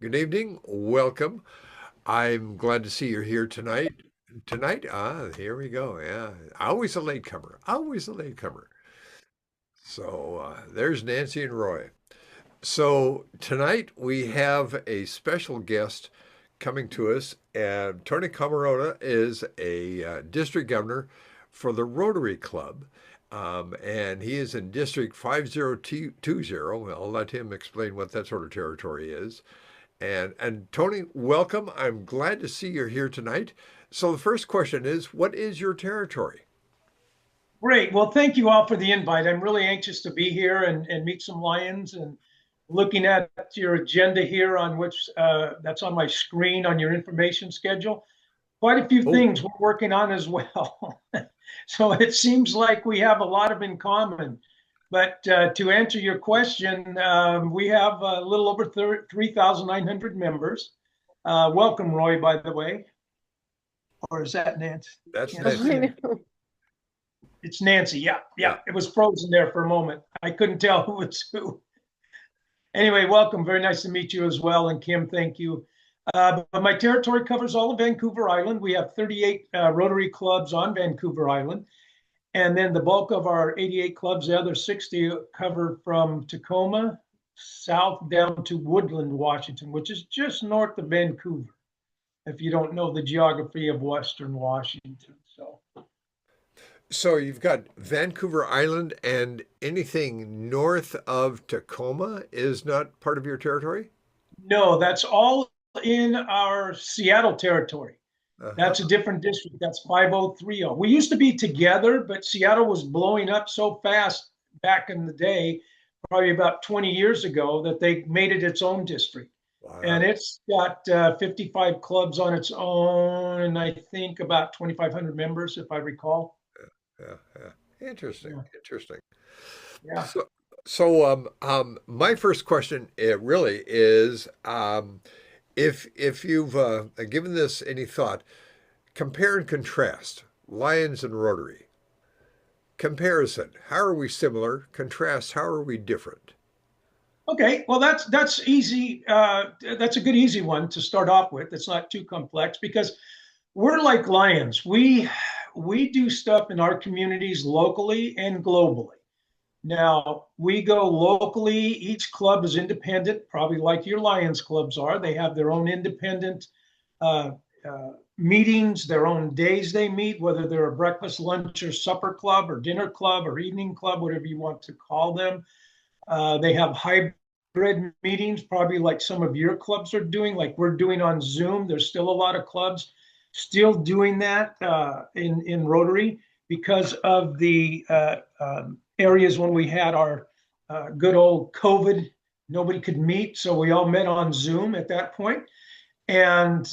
Good evening. Welcome. I'm glad to see you're here tonight. Here we go. Yeah, always a latecomer. Always a latecomer. So there's Nancy and Roy. So tonight we have a special guest coming to us, and Tony Comorada is a district governor for the Rotary Club, and he is in District 5020. I'll let him explain what that sort of territory is. And Tony, welcome. I'm glad to see you're here tonight. So the first question is, what is your territory? Great. Well, thank you all for the invite. I'm really anxious to be here and meet some Lions and looking at your agenda here on which that's on my screen on your information schedule. Quite a few Oh, things we're working on as well. So it seems like we have a lot of in common. But to answer your question, we have a little over 3,900 members. Welcome, Roy, by the way. Or is that Nancy? that's Can't Nancy. see I it. know. It's Nancy. Yeah, Yeah. yeah. It was frozen there for a moment. I couldn't tell who was who. Anyway, welcome. Very nice to meet you as well. And Kim, thank you. But my territory covers all of Vancouver Island. We have 38 Rotary clubs on Vancouver Island. And then the bulk of our 88 clubs, the other 60, cover from Tacoma south down to Woodland, Washington, which is just north of Vancouver, if you don't know the geography of Western Washington. So. So you've got Vancouver Island, and anything north of Tacoma is not part of your territory? No, that's all in our Seattle territory. Uh-huh. That's a different district. That's 5030. We used to be together, but Seattle was blowing up so fast back in the day, probably about 20 years ago, that they made it its own district. Wow. And it's got 55 clubs on its own, and I think about 2,500 members, if I recall. Yeah, yeah. Interesting. Yeah. Interesting. Yeah. So, my first question really is, if you've given this any thought, compare and contrast Lions and Rotary. Comparison: how are we similar? Contrast: how are we different? Okay, well that's easy. That's a good easy one to start off with. It's not too complex because we're like Lions. We do stuff in our communities locally and globally. Now we go locally. Each club is independent, probably like your Lions clubs are. They have their own independent uh, meetings, their own days they meet, whether they're a breakfast, lunch, or supper club, or dinner club, or evening club, whatever you want to call them. They have hybrid meetings, probably like some of your clubs are doing, like we're doing on Zoom. There's still a lot of clubs still doing that in Rotary because of the areas when we had our good old COVID. Nobody could meet, so we all met on Zoom at that point. And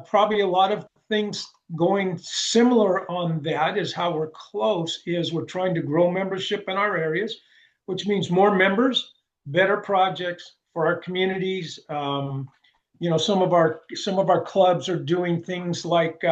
probably a lot of things going similar on that is how we're close is we're trying to grow membership in our areas, which means more members, better projects for our communities. Some of our clubs are doing things like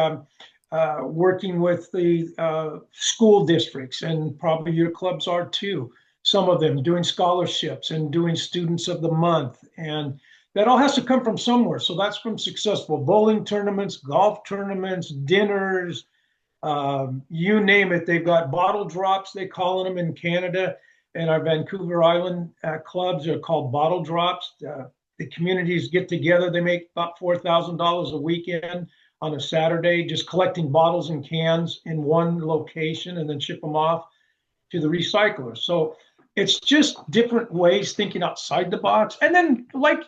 working with the school districts, and probably your clubs are too. Some of them doing scholarships and doing students of the month, and that all has to come from somewhere. So that's from successful bowling tournaments, golf tournaments, dinners, you name it. They've got bottle drops, they call them in Canada, and our Vancouver Island clubs are called bottle drops. The communities get together. They make about $4,000 a weekend on a Saturday, just collecting bottles and cans in one location and then ship them off to the recyclers. So it's just different ways thinking outside the box. And then, like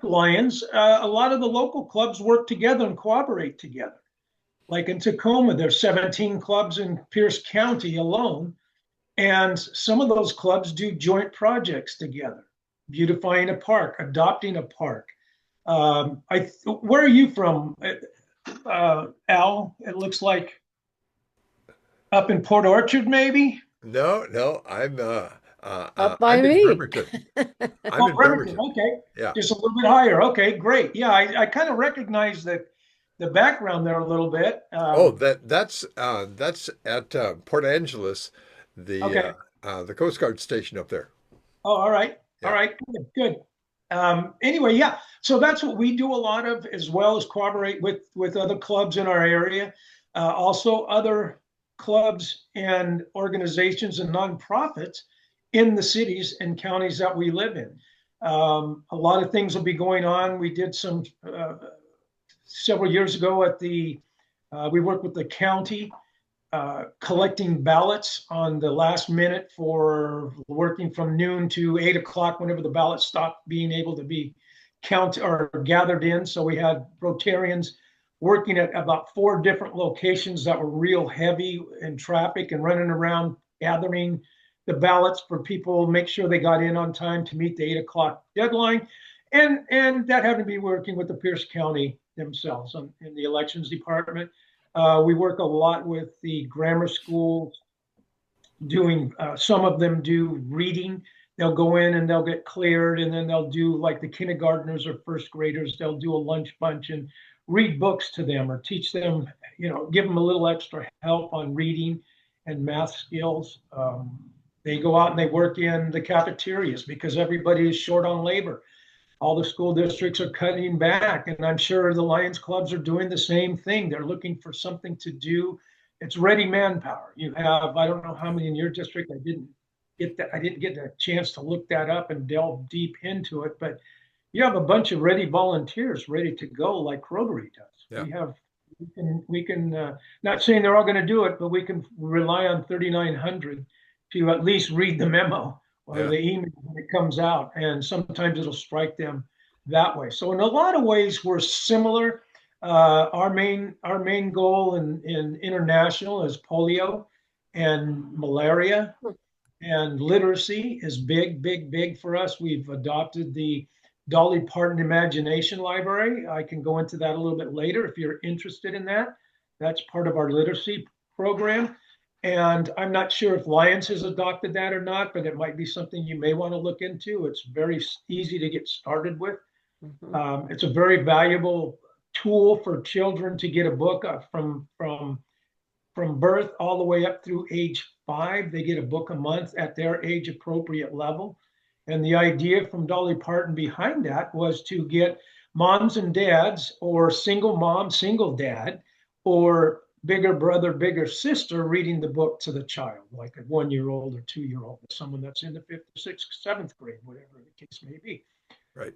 Lions, a lot of the local clubs work together and cooperate together. Like in Tacoma, there's 17 clubs in Pierce County alone, and some of those clubs do joint projects together, beautifying a park, adopting a park. Where are you from, Al? It looks like up in Port Orchard, maybe. No, no, Up by I'm in me. Bremerton. I'm Oh, in Bremerton. Bremerton. Okay, Yeah. just a little bit higher. Okay, great. Yeah, I kind of recognize the background there a little bit. Oh, that's at Port Angeles, Okay. the Coast Guard station up there. Oh, all right. All Yeah. right. Good. Good. Anyway, yeah. So that's what we do a lot of, as well as cooperate with other clubs in our area. Also, other clubs and organizations and nonprofits in the cities and counties that we live in. A lot of things will be going on. We did some several years ago at we worked with the county collecting ballots on the last minute for working from noon to 8 o'clock whenever the ballots stopped being able to be counted or gathered in. So we had Rotarians working at about 4 different locations that were real heavy in traffic and running around gathering the ballots for people, make sure they got in on time to meet the 8 o'clock deadline. And that happened to be working with the Pierce County themselves in the elections department. We work a lot with the grammar schools doing, some of them do reading. They'll go in and they'll get cleared, and then they'll do, like the kindergartners or first graders, they'll do a lunch bunch and read books to them or teach them, give them a little extra help on reading and math skills. They go out and they work in the cafeterias because everybody is short on labor. All the school districts are cutting back, and I'm sure the Lions clubs are doing the same thing. They're looking for something to do. It's ready manpower. You have, I don't know how many in your district. I didn't get a chance to look that up and delve deep into it, but you have a bunch of ready volunteers ready to go, like Rotary does. Yeah. We can not saying they're all going to do it, but we can rely on 3,900 to at least read the memo or the email when it comes out, and sometimes it'll strike them that way. So in a lot of ways, we're similar. Our main goal in international is polio and malaria, and literacy is big for us. We've adopted the Dolly Parton Imagination Library. I can go into that a little bit later if you're interested in that. That's part of our literacy program. And I'm not sure if Lions has adopted that or not, but it might be something you may want to look into. It's very easy to get started with. It's a very valuable tool for children to get a book from birth all the way up through age 5. They get a book a month at their age appropriate level. And the idea from Dolly Parton behind that was to get moms and dads, or single mom, single dad, or bigger brother, bigger sister reading the book to the child, like a 1-year-old or 2-year-old, someone that's in the 5th, 6th, 7th grade, whatever the case may be. Right.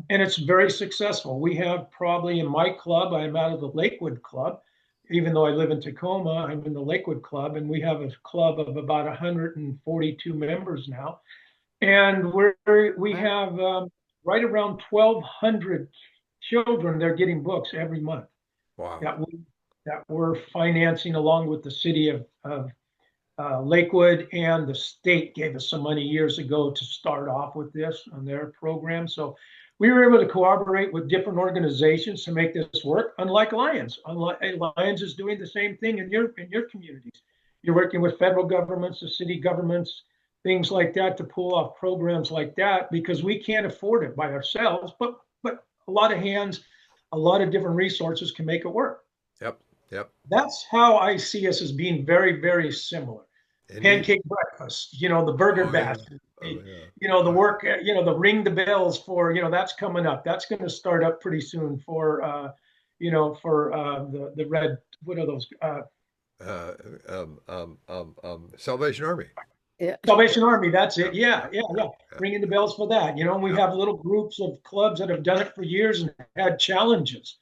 And it's very successful. We have probably in my club, I'm out of the Lakewood Club. Even though I live in Tacoma, I'm in the Lakewood Club, and we have a club of about 142 members now. And we have right around 1,200 children. They're getting books every month. Wow. That we're financing along with the city of Lakewood, and the state gave us some money years ago to start off with this on their program. So we were able to cooperate with different organizations to make this work. Unlike Lions, Lions is doing the same thing in your communities. You're working with federal governments, the city governments, things like that, to pull off programs like that, because we can't afford it by ourselves. But a lot of hands, a lot of different resources can make it work. Yep. That's how I see us as being very, very similar. Indeed. Pancake breakfast, the burger basket, the work, the ring the bells for, that's coming up. That's going to start up pretty soon for, the red, what are those? Salvation Army. Yeah. Salvation Army, that's it. Yeah. Ringing the bells for that. We have little groups of clubs that have done it for years and had challenges.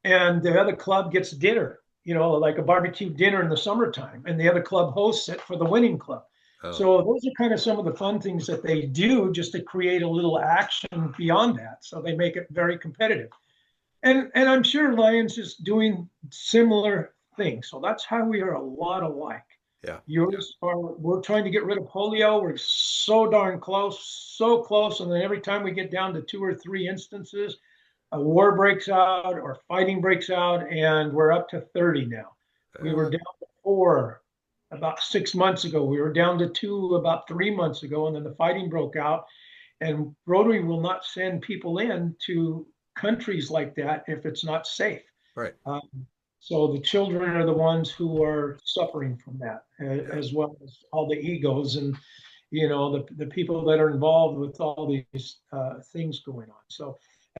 And the other club gets dinner, like a barbecue dinner in the summertime, and the other club hosts it for the winning club. Oh. So those are kind of some of the fun things that they do just to create a little action beyond that. So they make it very competitive. And I'm sure Lions is doing similar things. So that's how we are a lot alike. Yeah. We're trying to get rid of polio. We're so darn close, so close. And then every time we get down to 2 or 3 instances, a war breaks out or fighting breaks out, and we're up to 30 now. We were down to 4 about 6 months ago. We were down to 2 about 3 months ago, and then the fighting broke out. And Rotary will not send people in to countries like that if it's not safe. Right. So the children are the ones who are suffering from that, as well as all the egos. And the people that are involved with all these things going on. So,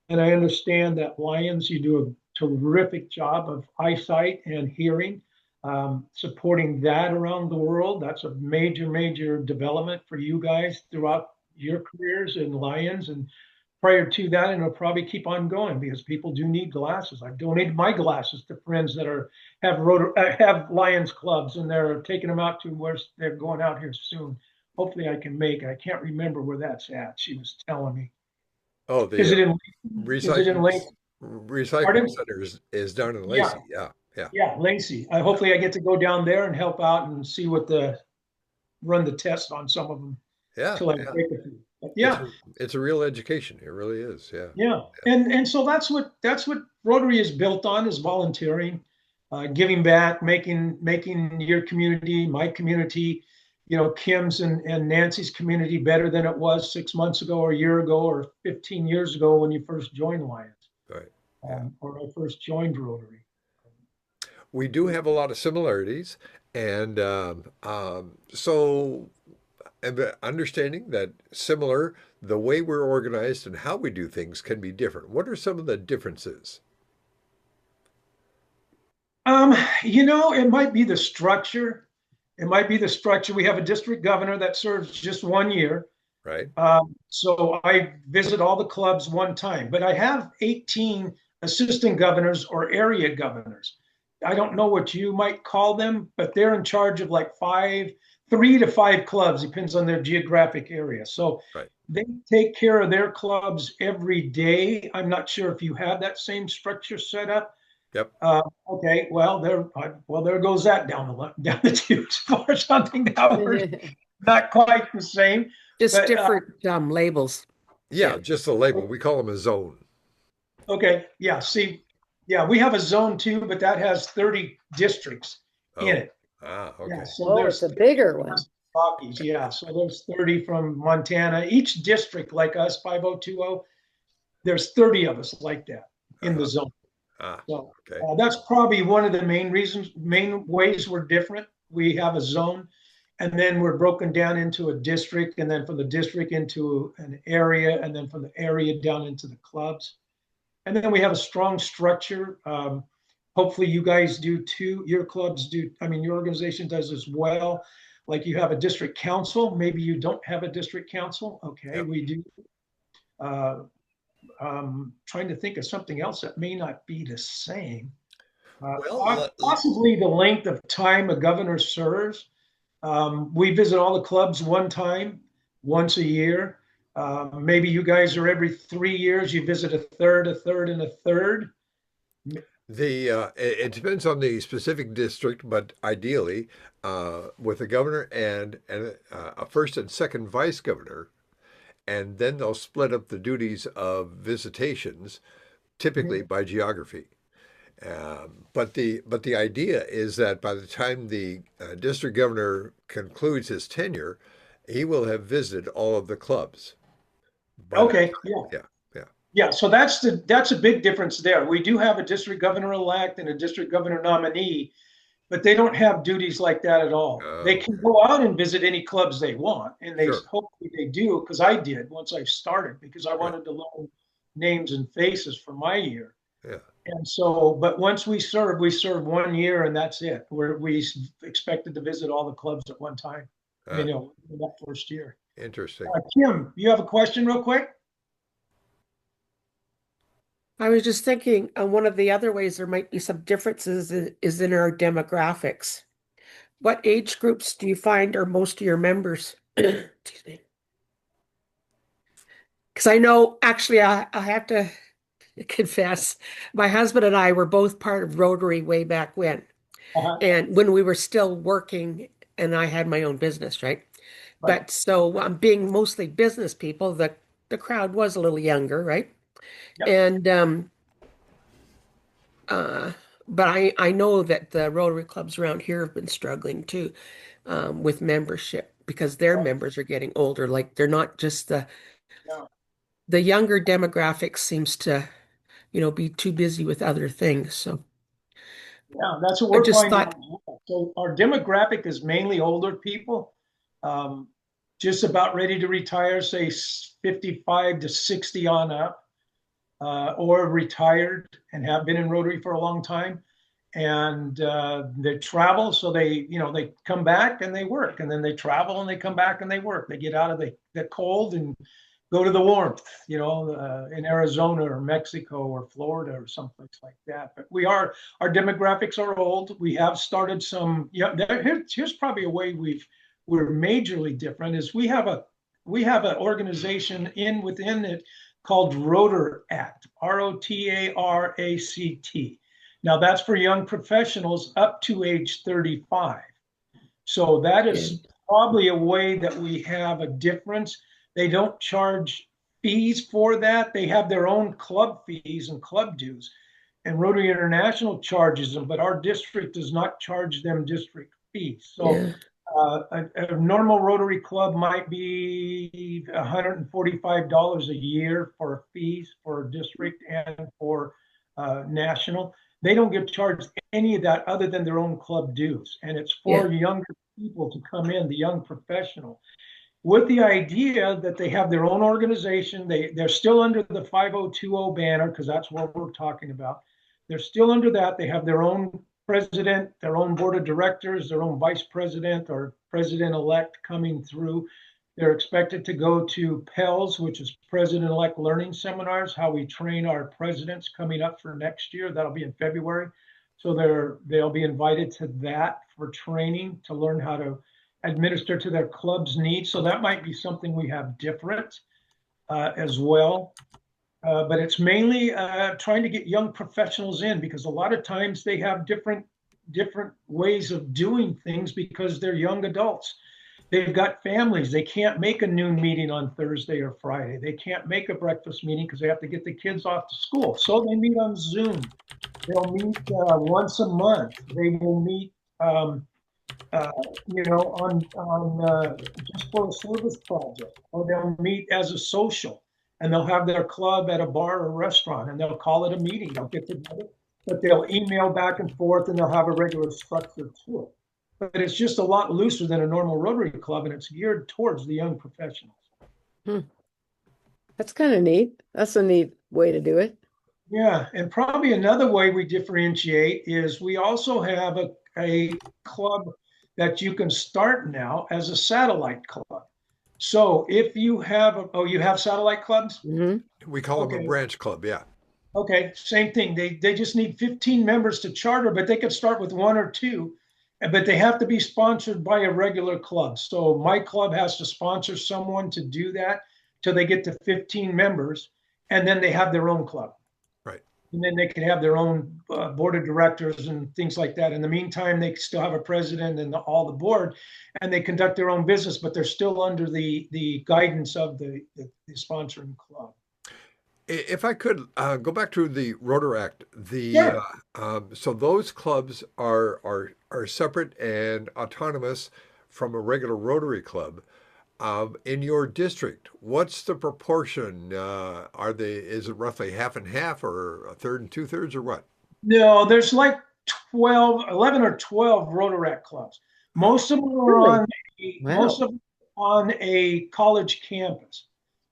and I understand that Lions, you do a terrific job of eyesight and hearing, supporting that around the world. That's a major, major development for you guys throughout your careers in Lions. And prior to that, and it'll probably keep on going because people do need glasses. I've donated my glasses to friends that have Lions clubs, and they're taking them out to where they're going out here soon. Hopefully, I can make it. I can't remember where that's at. She was telling me. Oh, Is the it in? Is it in recycling Lake? recycling Pardon? center is down in Yeah, Lacey. Yeah, yeah, yeah, Lacey. Hopefully, I get to go down there and help out and see what the run the test on some of them yeah, till I yeah. break a few. But It's yeah, it's a real education. It really is. Yeah, yeah, yeah. and so that's what Rotary is built on is volunteering, giving back, making your community, my community, Kim's and Nancy's community better than it was 6 months ago, or a year ago, or 15 years ago when you first joined Lions, Right. Yeah. or I first joined Rotary. We do have a lot of similarities, and so understanding that similar, the way we're organized and how we do things can be different. What are some of the differences? Um, it might be the structure. It might be the structure. We have a district governor that serves just 1 year. Right? So I visit all the clubs one time, but I have 18 assistant governors or area governors. I don't know what you might call them, but they're in charge of like 3 to 5 clubs, depends on their geographic area. So Right. they take care of their clubs every day. I'm not sure if you have that same structure set up. Yep. Okay, well there goes that down the tube as far as hunting hours. Not quite the same, Just but different labels. Yeah, Yeah. just the label. We call them a zone. okay, yeah. See, yeah, we have a zone too, but that has 30 districts in Oh, it. Yeah, okay. so Oh, it's there's a 30 bigger one. Rockies. Yeah, so there's 30 from Montana. Each district, like us, 5020, there's 30 of us like that in the Uh-huh. zone. Ah, So okay. that's probably one of the main ways we're different. We have a zone, and then we're broken down into a district, and then from the district into an area, and then from the area down into the clubs. And then we have a strong structure. Hopefully, you guys do too. Your clubs do. I mean, your organization does as well. Like you have a district council. Maybe you don't have a district council. Okay, Yep. we do. Uh, Trying to think of something else that may not be the same. Well, Possibly the length of time a governor serves. We visit all the clubs one time, once a year. Maybe you guys are every 3 years, you visit a third, a third, and a third. it depends on the specific district, but ideally, with a governor and a first and second vice governor, and then they'll split up the duties of visitations, typically by geography. But the idea is that by the time the district governor concludes his tenure, he will have visited all of the clubs. By that Okay, time, yeah, yeah, yeah, yeah. So that's a big difference there. We do have a district governor elect and a district governor nominee, but they don't have duties like that at all. They can okay, go out and visit any clubs they want, and they sure, hopefully they do because I did once I started because I right, wanted to learn names and faces for my year. yeah, And so, but once we serve 1 year and that's it. We expected to visit all the clubs at one time. uh, In that first year. interesting. Kim, you have a question real quick? I was just thinking, one of the other ways there might be some differences is in our demographics. What age groups do you find are most of your members? Excuse me. Because I know, actually, I have to confess, my husband and I were both part of Rotary way back when. Uh-huh. And when we were still working, and I had my own business, right? Right. But so being mostly business people, the crowd was a little younger, right? Yep. And uh, but I know that the Rotary clubs around here have been struggling too, with membership because their members are getting older. Like they're not just Yeah. the younger demographic seems to, be too busy with other things. So Yeah, that's what I we're just finding thought, as well. So our demographic is mainly older people. Um, just about ready to retire, say 55 to 60 on up, or retired and have been in Rotary for a long time. And they travel, so they come back and they work, and then they travel and they come back and they work. They get out of the cold and go to the warmth, in Arizona or Mexico or Florida or someplace like that. But our demographics are old. We have started some. Yeah, here's probably a way we're majorly different is we have an organization within it called Rotaract, Rotaract. Now that's for young professionals up to age 35. So that is probably a way that we have a difference. They don't charge fees for that. They have their own club fees and club dues. And Rotary International charges them, but our district does not charge them district fees. So Yeah. a normal Rotary club might be $145 a year for fees for district and for national. They don't get charged any of that other than their own club dues. And it's Yeah. for younger people to come in, the young professional, with the idea that they have their own organization. They're still under the 5020 banner because that's what we're talking about. They're still under that. They have their own president, their own board of directors, their own vice president or president-elect coming through. They're expected to go to PELS, which is President-elect Learning Seminars, how we train our presidents coming up for next year. That'll be in February. So they'll be invited to that for training to learn how to administer to their club's needs. So that might be something we have different as well. But it's mainly trying to get young professionals in because a lot of times they have different ways of doing things because they're young adults. They've got families. They can't make a noon meeting on Thursday or Friday. They can't make a breakfast meeting because they have to get the kids off to school. So they meet on Zoom. They'll meet once a month. They will meet, on just for a service project, or they'll meet as a social, and they'll have their club at a bar or restaurant, and they'll call it a meeting. They'll get together, but they'll email back and forth, and they'll have a regular structure to it. But it's just a lot looser than a normal Rotary club, and it's geared towards the young professionals. Hmm. That's kind of neat. That's a neat way to do it. Yeah, and probably another way we differentiate is we also have a club that you can start now as a satellite club. So if you have, you have satellite clubs? Hmm. We call them a Okay. branch club, yeah. Okay, same thing. They just need 15 members to charter, but they could start with one or two, but they have to be sponsored by a regular club. So my club has to sponsor someone to do that till they get to 15 members, and then they have their own club. Right. And then they can have their own board of directors and things like that. In the meantime, they still have a president and all the board, and they conduct their own business, but they're still under the guidance of the sponsoring club. If I could go back to the Rotaract, Yeah. so those clubs are separate and autonomous from a regular Rotary club. In your district, what's the proportion? Is it roughly half and half, or a third and two-thirds, or what? No, there's like 11 or 12 Rotaract clubs. Most of them are Really? most Wow. of them on a college campus.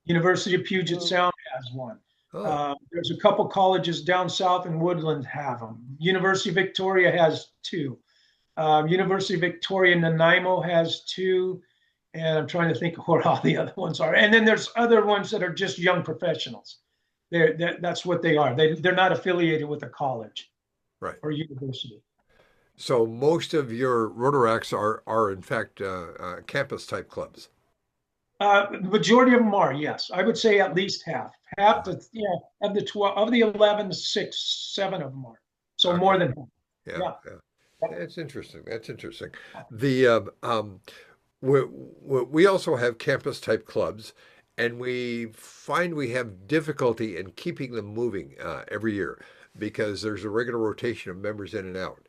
University of Puget Sound has one. Oh, There's a couple colleges down south in Woodland have them. University of Victoria has two. University of Victoria Nanaimo has two. And I'm trying to think of where all the other ones are. And then there's other ones that are just young professionals. That's what they are. They're not affiliated with a college right. or university. So most of your Rotaracts are in fact campus type clubs. The majority of them are, yes. I would say at least half. Half to, of the 12, of the 11, 6, 7 of them are. So more Okay. than half. Yeah, Yeah. yeah. That's interesting. That's interesting. The we also have campus type clubs, and we find we have difficulty in keeping them moving every year because there's a regular rotation of members in and out.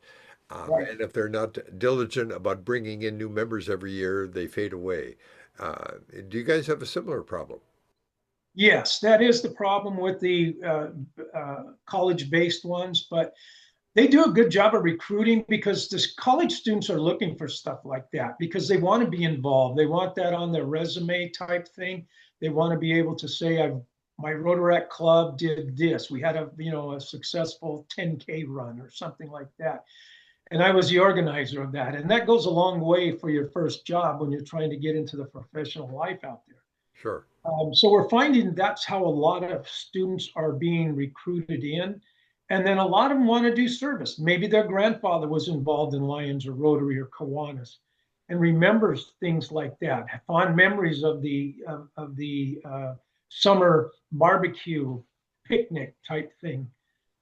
Right. And if they're not diligent about bringing in new members every year, they fade away. Do you guys have a similar problem? Yes, that is the problem with the college-based ones. But They do a good job of recruiting because this college students are looking for stuff like that because they want to be involved. They want that on their resume type thing. They want to be able to say, my Rotaract club did this. We had a successful 10K run or something like that. And I was the organizer of that. And that goes a long way for your first job when you're trying to get into the professional life out there. Sure. So we're finding that's how a lot of students are being recruited in. And then a lot of them want to do service. Maybe their grandfather was involved in Lions or Rotary or Kiwanis and remembers things like that. Fond memories of the summer barbecue picnic type thing.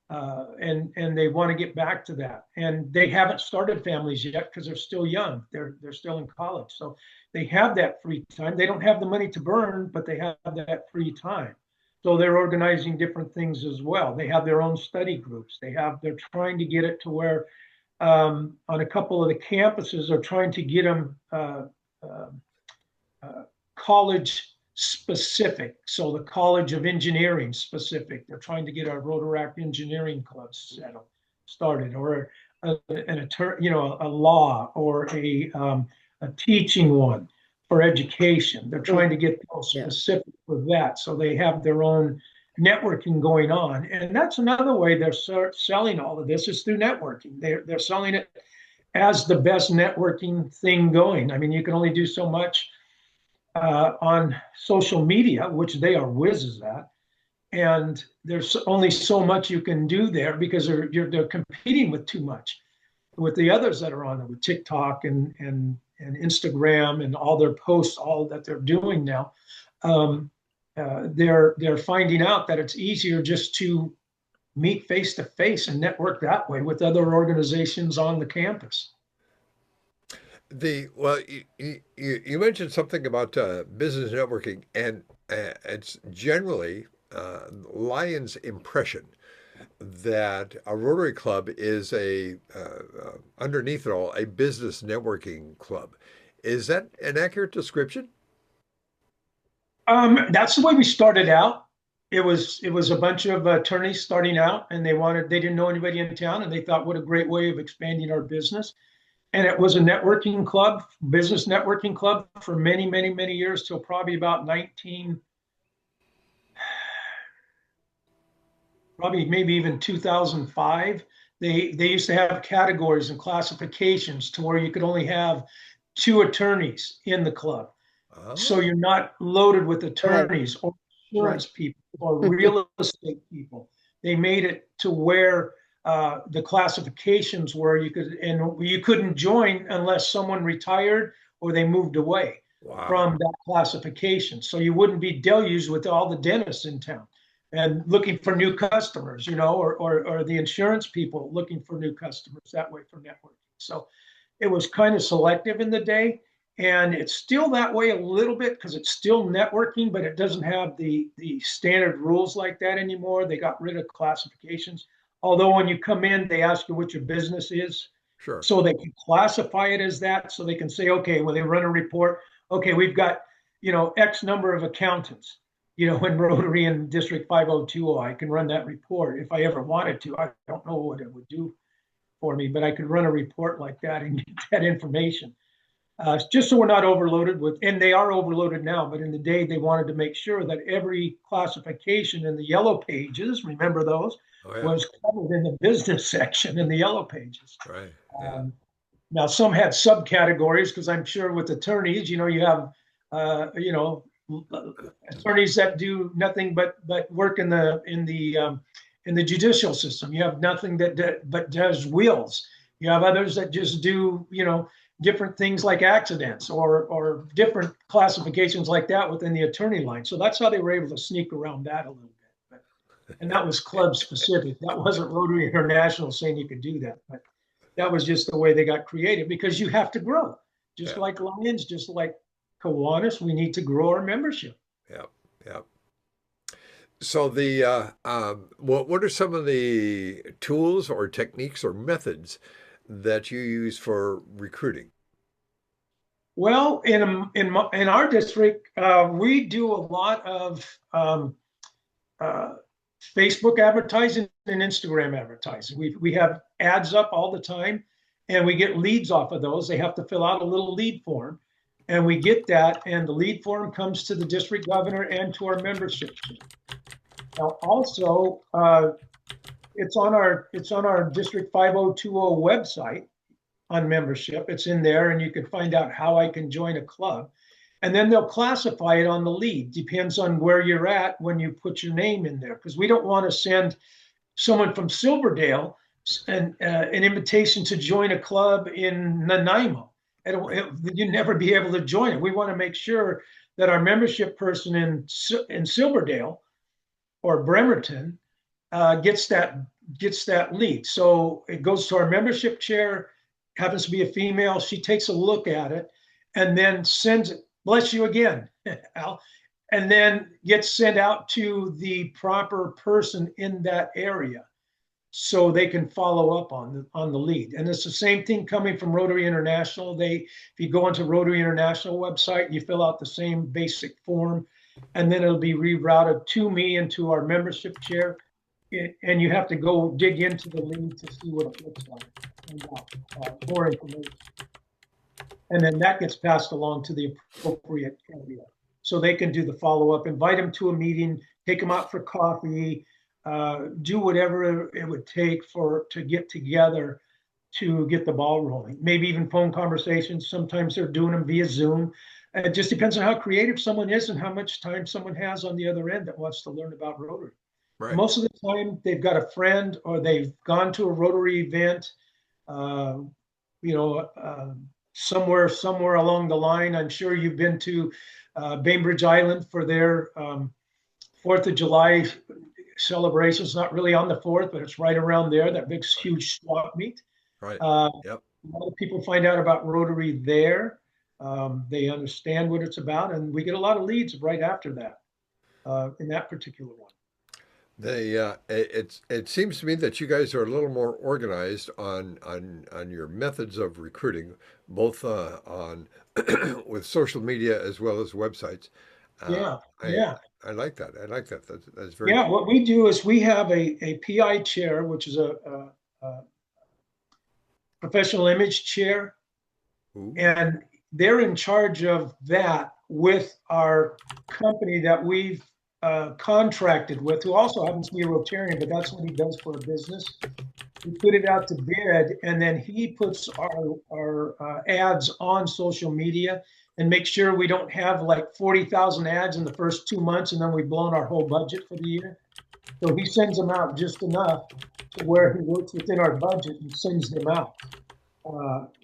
And they want to get back to that. And they haven't started families yet because they're still young. They're still in college. So they have that free time. They don't have the money to burn, but they have that free time. So they're organizing different things as well. They have their own study groups. They're trying to get it to where on a couple of the campuses are trying to get them college specific. So the College of Engineering specific. They're trying to get our Rotaract Engineering Club started, or an attorney, a law, or a teaching one for education. They're trying to get those specific for that. So they have their own networking going on. And that's another way they're selling all of this is through networking. They're selling it as the best networking thing going. I mean, you can only do so much on social media, which they are whizzes at. And there's only so much you can do there because they're competing with too much with the others that are on it, with TikTok and Instagram and all their posts, all that they're doing now. They're finding out that it's easier just to meet face to face and network that way with other organizations on the campus. You mentioned something about business networking, and it's generally Lion's impression that a Rotary Club is underneath it all, a business networking club. Is that an accurate description? That's the way we started out. It was a bunch of attorneys starting out, and they didn't know anybody in town, and they thought, what a great way of expanding our business. And it was a networking club, business networking club for many, many, many years till probably about probably maybe even 2005. They used to have categories and classifications to where you could only have two attorneys in the club. Oh, So you're not loaded with attorneys or insurance people or real estate people. They made it to where the classifications were you couldn't join unless someone retired or they moved away from that classification. So you wouldn't be deluged with all the dentists in town and looking for new customers, or the insurance people looking for new customers that way for networking. So it was kind of selective in the day. And it's still that way a little bit because it's still networking, but it doesn't have the standard rules like that anymore. They got rid of classifications. Although when you come in, they ask you what your business is. sure. So they can classify it as that. So they can say, okay, when they run a report, okay, we've got, X number of accountants, in Rotary and District 502. I can run that report if I ever wanted to. I don't know what it would do for me, but I could run a report like that and get that information. Just so we're not overloaded with, and they are overloaded now, but in the day they wanted to make sure that every classification in the yellow pages, remember those, was covered in the business section in the yellow pages. Right. Now some had subcategories because I'm sure with attorneys, you have, attorneys that do nothing but work in the judicial system. You have nothing but does wills. You have others that just do, different things like accidents or different classifications like that within the attorney line. So that's how they were able to sneak around that a little bit. And that was club specific. That wasn't Rotary International saying you could do that. But that was just the way they got creative because you have to grow. Just like Lions, just like Kiwanis, we need to grow our membership. Yeah. So what are some of the tools or techniques or methods that you use for recruiting? Well, in our district, we do a lot of Facebook advertising and Instagram advertising. We have ads up all the time, and we get leads off of those. They have to fill out a little lead form, and we get that, and the lead form comes to the district governor and to our membership. Now, also, it's on our District 5020 website on membership. It's in there, and you can find out how I can join a club. And then they'll classify it on the lead. Depends on where you're at when you put your name in there, because we don't want to send someone from Silverdale an invitation to join a club in Nanaimo. You'd never be able to join it. We want to make sure that our membership person in Silverdale or Bremerton gets that lead. So it goes to our membership chair, happens to be a female. She takes a look at it and then sends it. Bless you again, Al. And then gets sent out to the proper person in that area so they can follow up on the lead. And it's the same thing coming from Rotary International. If you go onto Rotary International website, you fill out the same basic form, and then it'll be rerouted to me and to our membership chair. And you have to go dig into the lead to see what it looks like and more information. And then that gets passed along to the appropriate area. So they can do the follow-up, invite them to a meeting, take them out for coffee, do whatever it would take to get together to get the ball rolling. Maybe even phone conversations. Sometimes they're doing them via Zoom. It just depends on how creative someone is and how much time someone has on the other end that wants to learn about Rotary. Right. Most of the time, they've got a friend or they've gone to a Rotary event, somewhere along the line. I'm sure you've been to Bainbridge Island for their 4th of July celebration. It's not really on the 4th, but it's right around there, that big, huge swap meet. Right. Yep. A lot of people find out about Rotary there. They understand what it's about, and we get a lot of leads right after that in that particular one. It seems to me that you guys are a little more organized on your methods of recruiting, both on with social media as well as websites. I like that. I like that. That's very cool. What we do is we have a PI chair, which is a professional image chair. Ooh. And they're in charge of that with our company that we've contracted with, who also happens to be a Rotarian, but that's what he does for a business. We put it out to bid, and then he puts our ads on social media and make sure we don't have like 40,000 ads in the first 2 months, and then we've blown our whole budget for the year. So he sends them out just enough to where he works within our budget and sends them out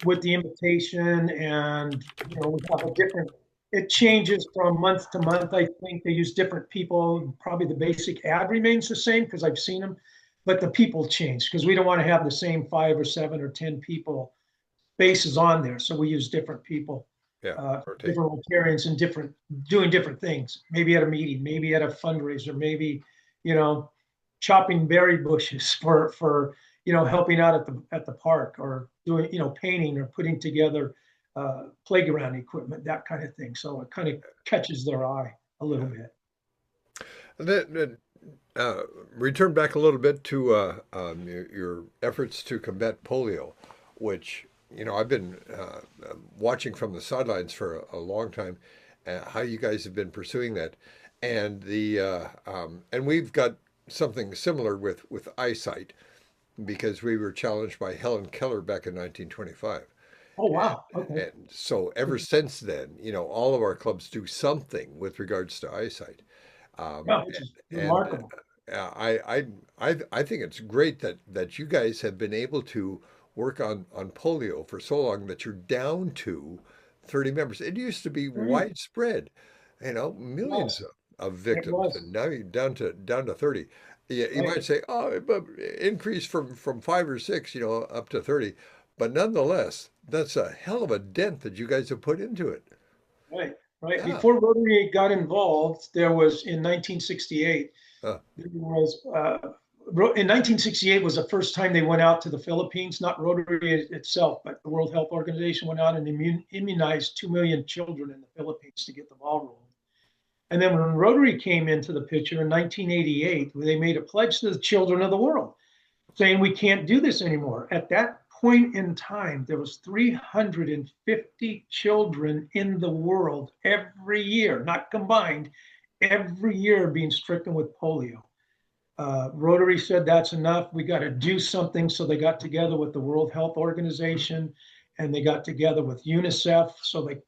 with the invitation. And we have a different. It changes from month to month. I think they use different people. Probably the basic ad remains the same because I've seen them, but the people change because we don't want to have the same 5 or 7 or 10 people faces on there. So we use different people, different Rotarians and doing different things. Maybe at a meeting, maybe at a fundraiser, maybe chopping berry bushes for helping out at the park, or doing painting or putting together playground equipment, that kind of thing. So it kind of catches their eye a little bit. Return back a little bit to your efforts to combat polio, which I've been watching from the sidelines for a long time. How you guys have been pursuing that, and and we've got something similar with eyesight, because we were challenged by Helen Keller back in 1925. Oh, wow. Okay. And so ever since then, all of our clubs do something with regards to eyesight. Which is remarkable. I think it's great that you guys have been able to work on polio for so long that you're down to 30 members. It used to be widespread, millions of victims, and now you're down to 30. You might say, but increase from 5 or 6, up to 30. But nonetheless, that's a hell of a dent that you guys have put into it. Right. Yeah. Before Rotary got involved, there was in 1968. In 1968 was the first time they went out to the Philippines. Not Rotary itself, but the World Health Organization went out and immunized 2 million children in the Philippines to get the ball rolling. And then when Rotary came into the picture in 1988, they made a pledge to the children of the world saying we can't do this anymore. At that point in time, there was 350 children in the world every year, not combined, every year being stricken with polio. Rotary said that's enough. We got to do something. So they got together with the World Health Organization and they got together with UNICEF. So they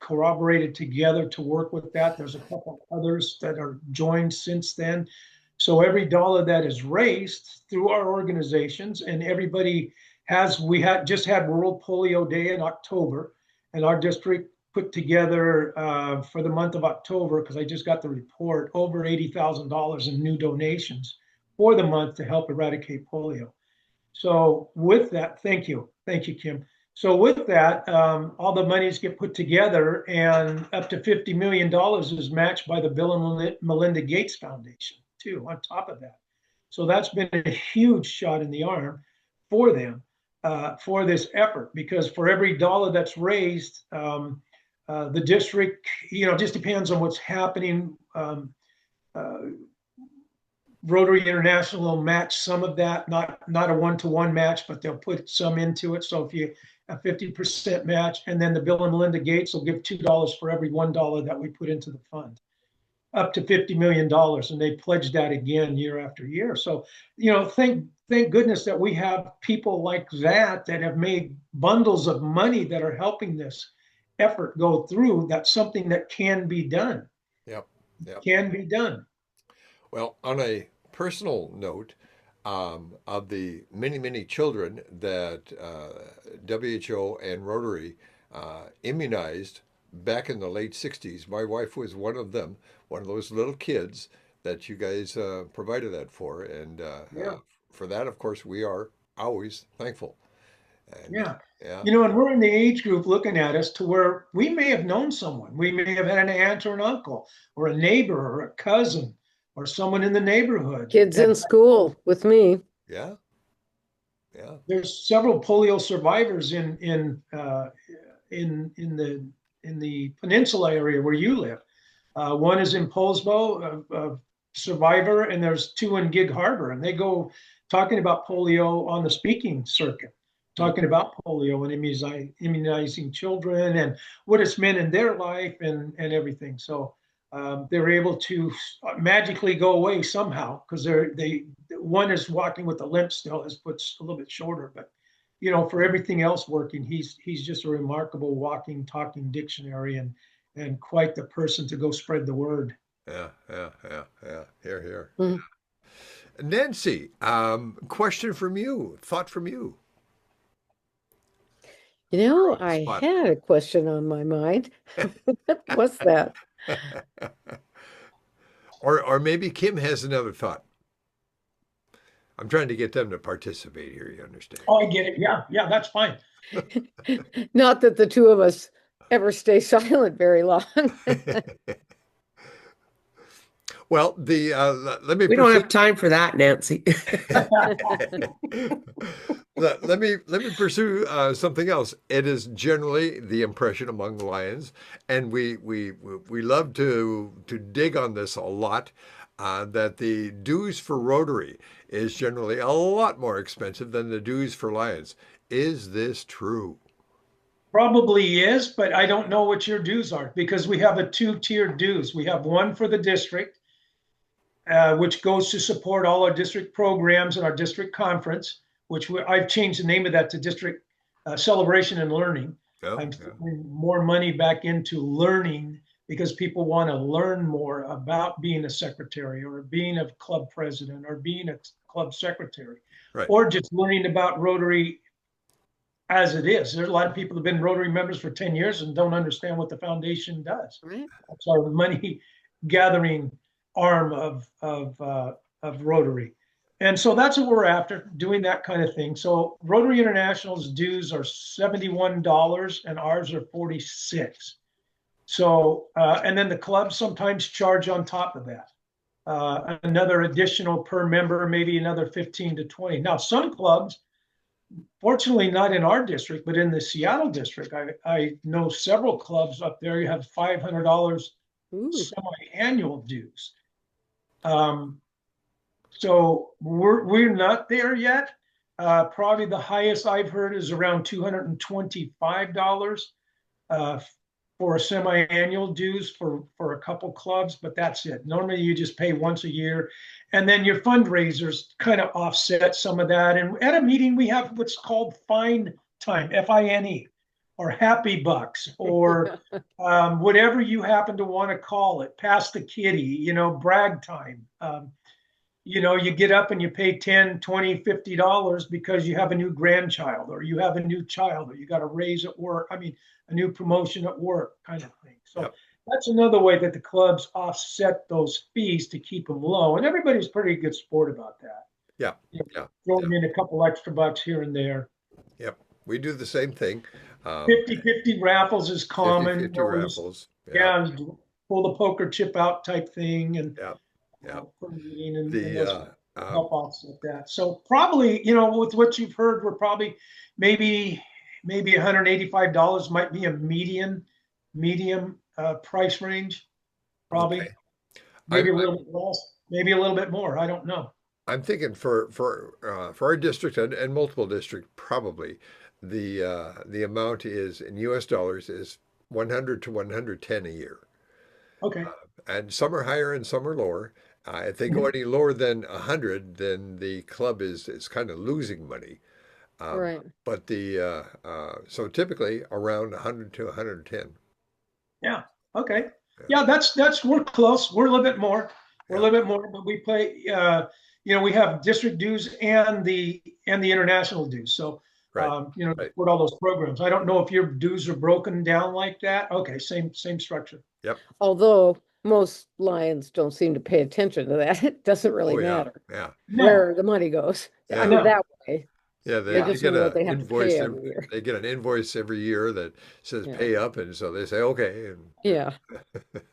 corroborated together to work with that. There's a couple others that are joined since then. So every dollar that is raised through our organizations, and everybody has, we had just had World Polio Day in October, and our district put together for the month of October, because I just got the report, over $80,000 in new donations for the month to help eradicate polio. So with that, thank you, Kim. So with that, all the monies get put together, and up to $50 million is matched by the Bill and Melinda Gates Foundation, too, on top of that. So that's been a huge shot in the arm for them for this effort, because for every dollar that's raised, the district, just depends on what's happening. Rotary International will match some of that, not a one-to-one match, but they'll put some into it. So if you a 50% match, and then the Bill and Melinda Gates will give $2 for every $1 that we put into the fund, up to $50 million, and they pledge that again year after year. So, thank goodness that we have people like that have made bundles of money that are helping this effort go through. That's something that can be done. Yep. Can be done. Well, on a personal note, of the many, many children that WHO and Rotary immunized back in the late 60s, my wife was one of them, one of those little kids that you guys provided that for. And for that, of course, we are always thankful. And, yeah. Yeah. And we're in the age group looking at us to where we may have known someone. We may have had an aunt or an uncle or a neighbor or a cousin or someone in the neighborhood. Kids in school with me. Yeah. There's several polio survivors in the peninsula area where you live. One is in Poulsbo, a survivor, and there's two in Gig Harbor, and they go talking about polio on the speaking circuit, talking about polio and immunizing children and what it's meant in their life and everything. So they're able to magically go away somehow, because one is walking with a limp still, his foot's a little bit shorter, but for everything else working, he's just a remarkable walking, talking dictionary, and quite the person to go spread the word. Yeah. Here. Mhm. Nancy, question from you, thought from you. I had a question on my mind. What was that? Or maybe Kim has another thought. I'm trying to get them to participate here, you understand? Oh, I get it. Yeah, that's fine. Not that the two of us ever stay silent very long. Well, let me. We don't have time for that, Nancy. let me pursue something else. It is generally the impression among the Lions, and we love to dig on this a lot. That the dues for Rotary is generally a lot more expensive than the dues for Lions. Is this true? Probably is, but I don't know what your dues are, because we have a two-tiered dues. We have one for the district, which goes to support all our district programs and our district conference, which I've changed the name of that to District Celebration and Learning. I'm putting more money back into learning, because people want to learn more about being a secretary or being a club president or being a club secretary, right, or just learning about Rotary as it is. There's a lot of people who've been Rotary members for 10 years and don't understand what the foundation does. Right. That's our money gathering arm of Rotary. And so that's what we're after, doing that kind of thing. So Rotary International's dues are $71 and ours are $46. So, and then the clubs sometimes charge on top of that. Another additional per member, maybe another 15 to 20. Now, some clubs, fortunately not in our district, but in the Seattle district, I know several clubs up there, you have $500 Ooh, semi-annual dues. Um, so we're not there yet. Probably the highest I've heard is around $225 uh, for a semi-annual dues for a couple clubs, but that's it. Normally you just pay once a year, and then your fundraisers kind of offset some of that. And at a meeting we have what's called Fine Time, FINE, or Happy Bucks, or whatever you happen to want to call it. Pass the kitty, brag time. You get up and you pay 10, 20, $50 because you have a new grandchild, or you have a new child, or you got a raise at work. I mean, a new promotion at work kind of thing. So Yep. that's another way that the clubs offset those fees to keep them low. And everybody's pretty good sport about that. Yeah. Yeah. Throwing in a couple extra bucks here and there. Yep. We do the same thing. 50-50 raffles is common. 50 raffles. Yeah, pull the poker chip out type thing. And Yeah. Yeah. and The those help offset that. So probably, with what you've heard, we're probably maybe $185 might be a medium price range. Probably. Okay. Maybe a little bit less, maybe a little bit more. I don't know. I'm thinking for our district and multiple districts, probably the amount is in U.S. dollars is 100 to 110 a year, Okay. and some are higher and some are lower. If they go any lower than 100, then the club is kind of losing money. right. But so typically around 100 to 110. Yeah. Okay. Yeah, that's we're close. We're a little bit more. We're a little bit more, but we play. We have district dues and the international dues. So Right. Right. support all those programs. I don't know if your dues are broken down like that. Okay, same structure. Yep. Although most Lions don't seem to pay attention to that. It doesn't really Oh yeah. matter Yeah. where the money goes. Yeah. I mean, No. that way. Yeah, They they just get know what a they have to invoice pay every year. they get an invoice every year that says Yeah. pay up, and so they say okay. And Yeah.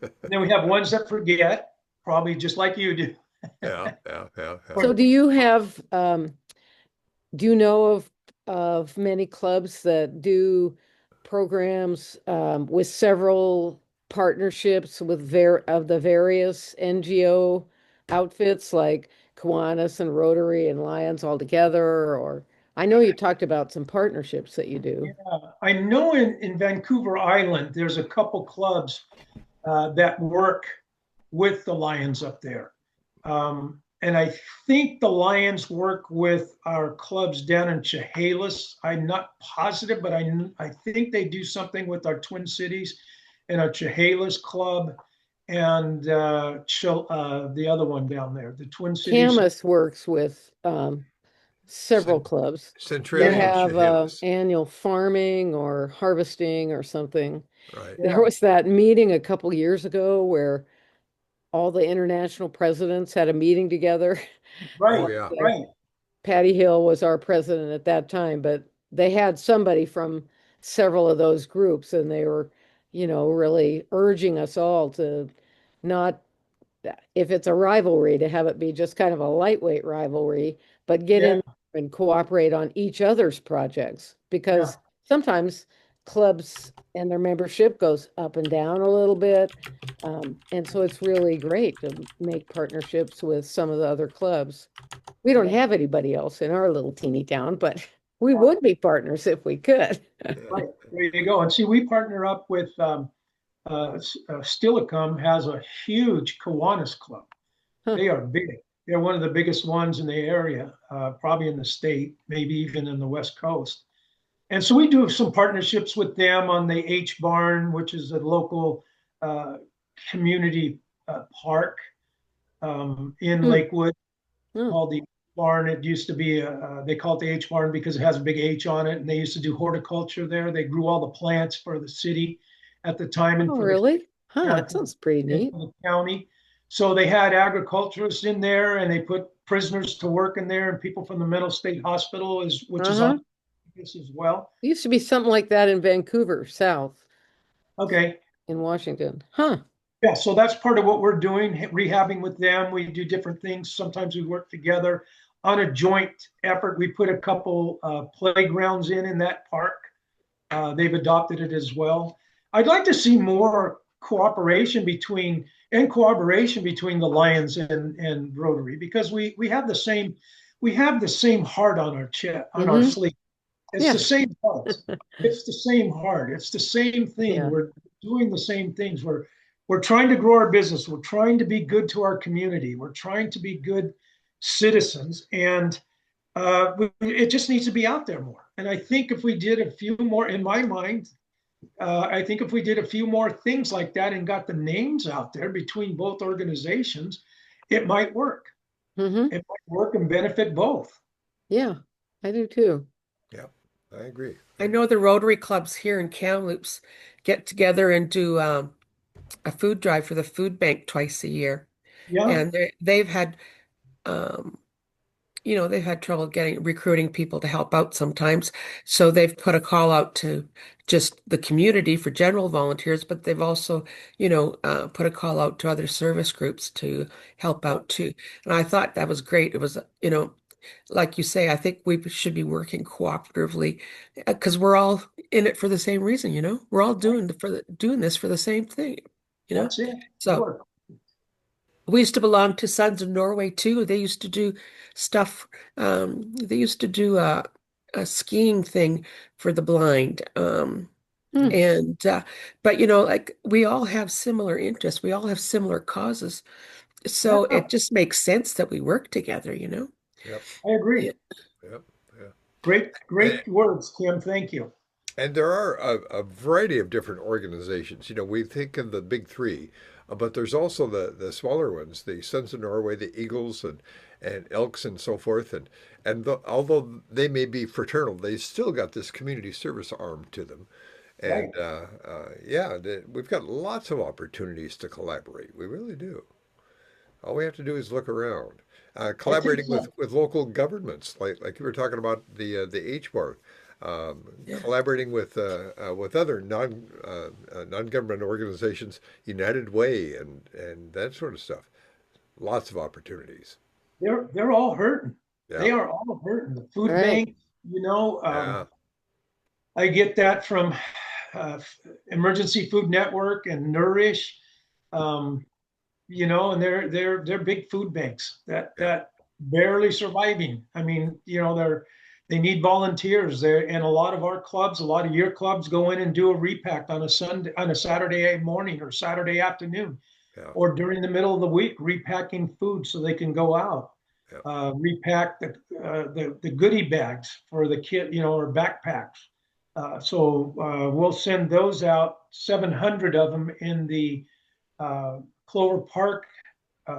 And then we have ones that forget, probably just like you do. yeah, yeah, yeah, yeah. So do you have, do you know of many clubs that do programs with several partnerships with of the various NGO outfits like Kiwanis and Rotary and Lions all together? Or I know you talked about some partnerships that you do. I know in Vancouver Island, there's a couple clubs that work with the Lions up there. And I think the Lions work with our clubs down in Chehalis. I'm not positive, but I think they do something with our Twin Cities and our Chehalis club and the other one down there, the Twin Cities. Camus works with several clubs. They Centralia and have Chehalis. annual farming or harvesting or something. Right. Yeah. There was that meeting a couple years ago where all the international presidents had a meeting together. Right, Oh yeah. right. Patty Hill was our president at that time, but they had somebody from several of those groups, and they were, really urging us all to not, if it's a rivalry, to have it be just kind of a lightweight rivalry, but get Yeah. in and cooperate on each other's projects, because sometimes clubs and their membership goes up and down a little bit. And so it's really great to make partnerships with some of the other clubs. We don't have anybody else in our little teeny town, but we would be partners if we could. Right. There you go. And see, we partner up with Stillicum has a huge Kiwanis club. Huh. They are big. They're one of the biggest ones in the area, probably in the state, maybe even in the West Coast. And so we do some partnerships with them on the H Barn, which is a local community park in Lakewood called the Barn. It used to be, they call it the H Barn because it has a big H on it. And they used to do horticulture there. They grew all the plants for the city at the time. And Oh, for really? Huh, yeah, that sounds pretty neat. the county. So they had agriculturists in there, and they put prisoners to work in there, and people from the Mental State Hospital, which is on this as well. It used to be something like that in Vancouver, South, Okay. in Washington. Huh. Yeah, so that's part of what we're doing, rehabbing with them. We do different things. Sometimes we work together on a joint effort. We put a couple playgrounds in that park. They've adopted it as well. I'd like to see more cooperation between and collaboration between the Lions and Rotary, because we have the same heart on our chest, on our Mm-hmm. sleeve. It's Yeah. the same heart. It's the same heart. It's the same thing. Yeah. We're doing the same things. We're trying to grow our business. We're trying to be good to our community. We're trying to be good citizens, and it just needs to be out there more. And I think if we did a few more, in my mind, I think if we did a few more things like that and got the names out there between both organizations, it might work. Mm-hmm. It might work and benefit both. Yeah, I do too. Yeah, I agree. I know the Rotary clubs here in Kamloops get together and do a food drive for the food bank twice a year, Yeah, and they've had um, they've had trouble getting recruiting people to help out sometimes. So they've put a call out to just the community for general volunteers, but they've also, put a call out to other service groups to help out too. And I thought that was great. It was, like you say, I think we should be working cooperatively because we're all in it for the same reason, We're all doing this for the same thing, you know? that's it. So Work. we used to belong to Sons of Norway too. They used to do stuff. They used to do a skiing thing for the blind. Hmm. And but like we all have similar interests. We all have similar causes. So Yeah, it just makes sense that we work together. Yep, I agree. Yeah. yep, yeah. And, Great words, Kim. Thank you. and there are a variety of different organizations. We think of the big three, but there's also the smaller ones, the Sons of Norway, the Eagles, and Elks, and so forth. Although they may be fraternal, they still got this community service arm to them. Right. And yeah, we've got lots of opportunities to collaborate. We really do. All we have to do is look around. I think Collaborating so. with local governments, like you were talking about the H bar, Yeah. collaborating with other non-government organizations, United Way, and that sort of stuff. Lots of opportunities. They're all hurting. Yeah, They are all hurting. The All food right. bank, you know, yeah, I get that from uh, Emergency Food Network and Nourish, um, and they're big food banks yeah, that barely surviving. I mean, they need volunteers there, and a lot of our clubs, a lot of your clubs go in and do a repack on a Saturday morning or Saturday afternoon, yeah, or during the middle of the week, repacking food so they can go out. yeah, Repack the goodie bags for the kid, or backpacks. So we'll send those out, 700 of them in the Clover Park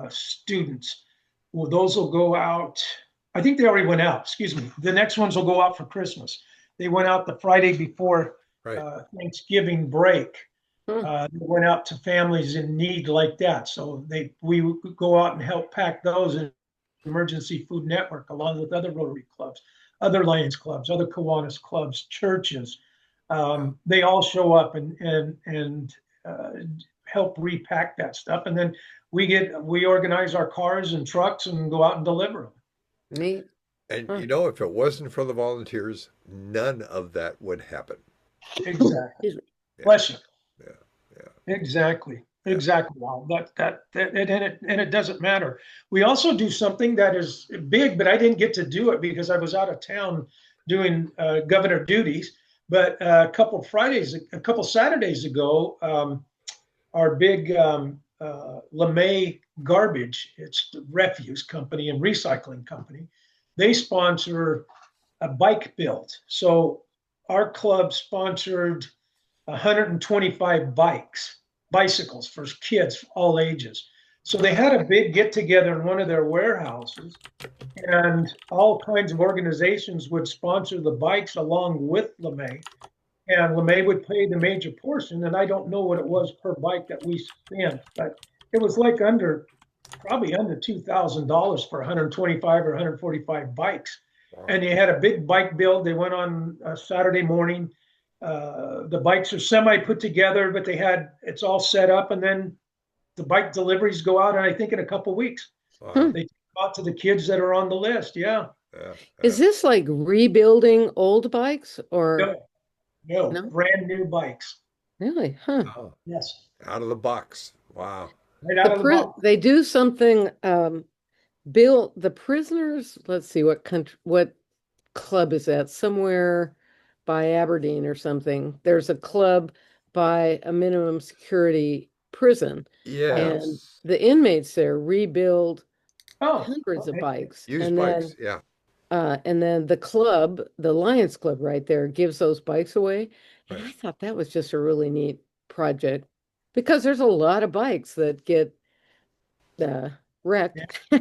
students. Well, those will go out. I think they already went out. Excuse me. The next ones will go out for Christmas. They went out the Friday before right. Thanksgiving break. Hmm. They went out to families in need like that. So we would go out and help pack those in Emergency Food Network, along with other Rotary clubs, other Lions clubs, other Kiwanis clubs, churches. Yeah. They all show up and uh, help repack that stuff, and then we organize our cars and trucks and go out and deliver them. Neat. And Huh. if it wasn't for the volunteers, none of that would happen. Exactly. Excuse me. Yeah, Bless you. yeah, yeah, Exactly. yeah. Exactly. Wow. And it doesn't matter. We also do something that is big, but I didn't get to do it because I was out of town doing governor duties. But a couple Saturdays ago, our big LeMay Garbage, it's the refuse company and recycling company, they sponsor a bike build. So our club sponsored 125 bicycles for kids all ages. So they had a big get together in one of their warehouses, and all kinds of organizations would sponsor the bikes along with LeMay. And LeMay would pay the major portion. And I don't know what it was per bike that we spent, but it was like probably under $2,000 for 125 or 145 bikes. Wow. And they had a big bike build. They went on a Saturday morning. The bikes are semi put together, but it's all set up, and then the bike deliveries go out. And I think in a couple of weeks, Wow. Hmm. they take out to the kids that are on the list. Yeah. Yeah, Is this like rebuilding old bikes or No, no, no? brand new bikes. Really? Huh. Oh, Yes, out of the box. Wow. right out of the box. They do something, Bill, the prisoners, let's see, what country, what club is that? Somewhere by Aberdeen or something. There's a club by a minimum security prison, and Yes. the inmates there rebuild Oh, hundreds of okay. bikes. Used bikes. Yeah. And then the club, the Lions Club right there, gives those bikes away. And Right. I thought that was just a really neat project because there's a lot of bikes that get uh, Yeah, wrecked, yeah.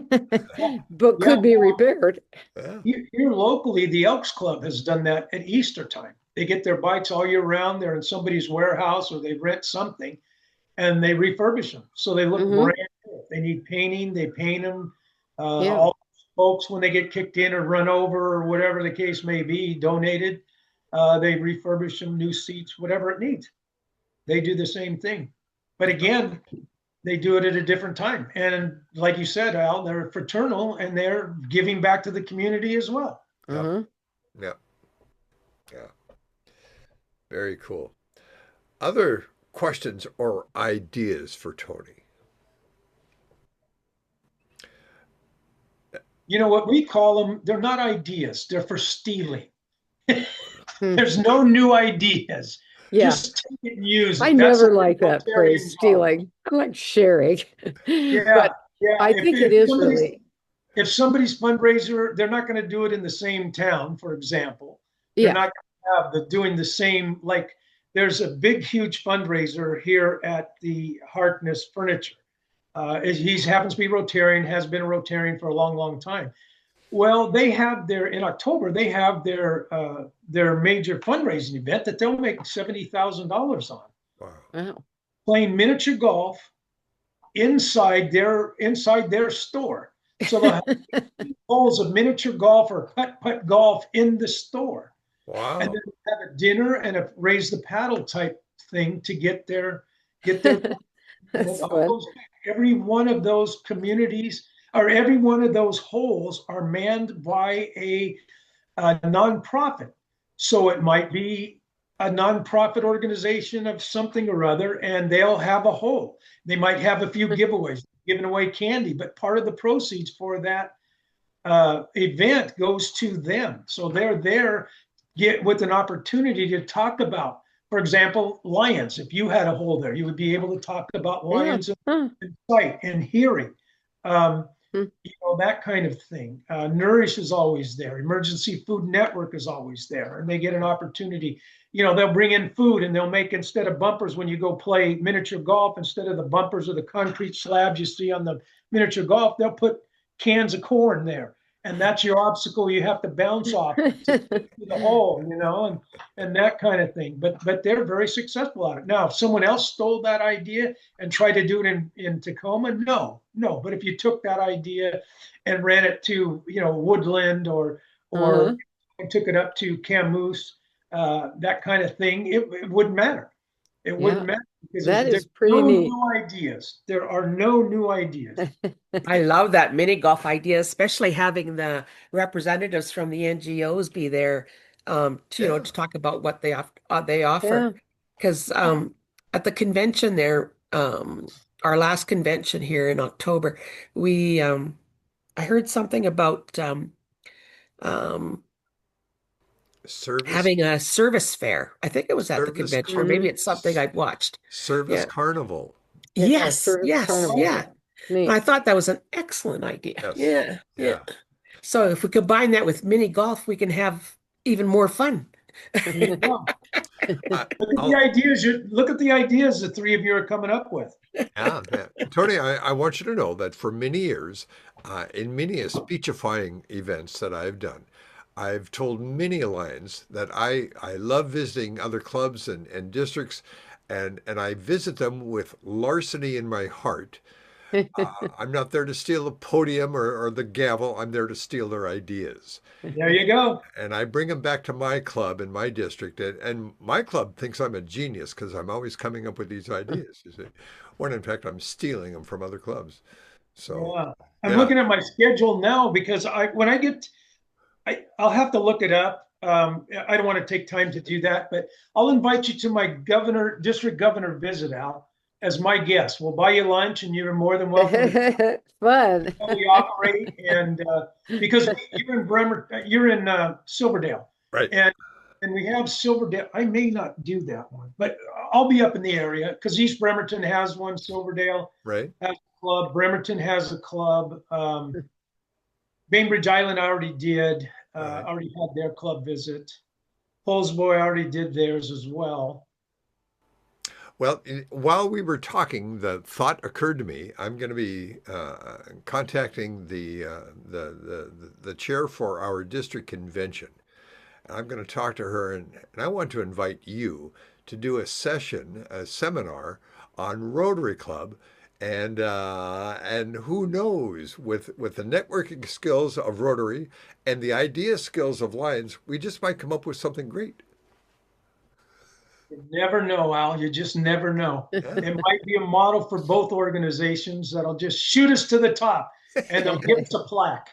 but Yeah. could be repaired. Yeah. Here locally, the Elks Club has done that at Easter time. They get their bikes all year round. They're in somebody's warehouse or they rent something and they refurbish them. So they look Hmm. brand new. If they need painting, they paint them. Yeah. All folks, when they get kicked in or run over or whatever the case may be, donated, they refurbish them, new seats, whatever it needs. They do the same thing. But again, they do it at a different time. And like you said, Al, they're fraternal and they're giving back to the community as well. Yep. Uh-huh. Yep. Yeah. Very cool. Other questions or ideas for Tony? You know what we call them? They're not ideas, they're for stealing. Hmm. There's no new ideas. Yeah. Just take it and use I it. That's the never way like that phrase, Rotarians are. stealing. I like sharing. Yeah, But yeah. I think it is Somebody's really, if somebody's fundraiser, they're not going to do it in the same town, for example. They're yeah. not going to have doing the same, like there's a big, huge fundraiser here at the Harkness Furniture. He happens to be Rotarian, has been a Rotarian for a long, long time. Well, they have in October, they have their major fundraising event that they'll make $70,000 on, Wow. Wow. playing miniature golf inside their store. So they'll have holes of miniature golf or putt golf in the store, and Wow. then have a dinner and a raise the paddle type thing to get their That's all fun. those, every one of those communities or every one of those holes are manned by a nonprofit. So it might be a nonprofit organization of something or other, and they'll have a hole. They might have a few giveaways, giving away candy, but part of the proceeds for that event goes to them. So they're there get with an opportunity to talk about, for example, lions. If you had a hole there, you would be able to talk about Yeah. lions Huh. and sight and hearing. Um, Hmm. that kind of thing. Nourish is always there. Emergency Food Network is always there, and they get an opportunity. They'll bring in food and they'll make, instead of bumpers when you go play miniature golf, instead of the bumpers or the concrete slabs you see on the miniature golf, they'll put cans of corn there, and that's your obstacle you have to bounce off to get to the hole, and that kind of thing. But they're very successful at it. Now, if someone else stole that idea and tried to do it in Tacoma, no. But if you took that idea and ran it to Woodland or Uh-huh. took it up to Camus, that kind of thing, it wouldn't matter. It wouldn't Yeah. matter because That there's is pretty no neat. new ideas. There are no new ideas. I love that mini golf idea, especially having the representatives from the NGOs be there, Yeah. to talk about what they offer. Yeah. Because at the convention there, our last convention here in October, we I heard something about um, Service having a service fair. I think it was at the service convention, or car maybe Mm, it's something I've watched. service Yeah. carnival. yeah. Yes, Service yes, Oh, carnival. yeah. Neat. I thought that was an excellent idea. Yes. Yeah, yeah. Yeah. So if we combine that with mini golf, we can have even more fun. there you go. I, Look at the I'll, ideas. Look at the ideas the three of you are coming up with. yeah, yeah. Tony, I want you to know that for many years, in many speechifying events that I've done, I've told many Lions that I love visiting other clubs and districts, and I visit them with larceny in my heart. I'm not there to steal the podium or the gavel. I'm there to steal their ideas. There you go. And I bring them back to my club in my district. And my club thinks I'm a genius because I'm always coming up with these ideas, you see. When in fact, I'm stealing them from other clubs. So, Yeah. I'm yeah. looking at my schedule now because I'll have to look it up. I don't want to take time to do that, but I'll invite you to my district governor visit, Al, as my guest. We'll buy you lunch, and you're more than welcome to Fun. how we operate. And because you're in you're in Silverdale, Right. and we have Silverdale. I may not do that one, but I'll be up in the area because East Bremerton has one. Silverdale Right. has a club. Bremerton has a club. Bainbridge Island already did. Right. Already had their club visit. Poulsboy already did theirs as well. Well, while we were talking, the thought occurred to me. I'm going to be contacting the chair for our district convention. I'm going to talk to her, and I want to invite you to do a seminar on Rotary Club, and who knows, with the networking skills of Rotary and the idea skills of Lions, we just might come up with something great. You never know, Al. You just never know. It might be a model for both organizations that'll just shoot us to the top, and they'll give us a plaque.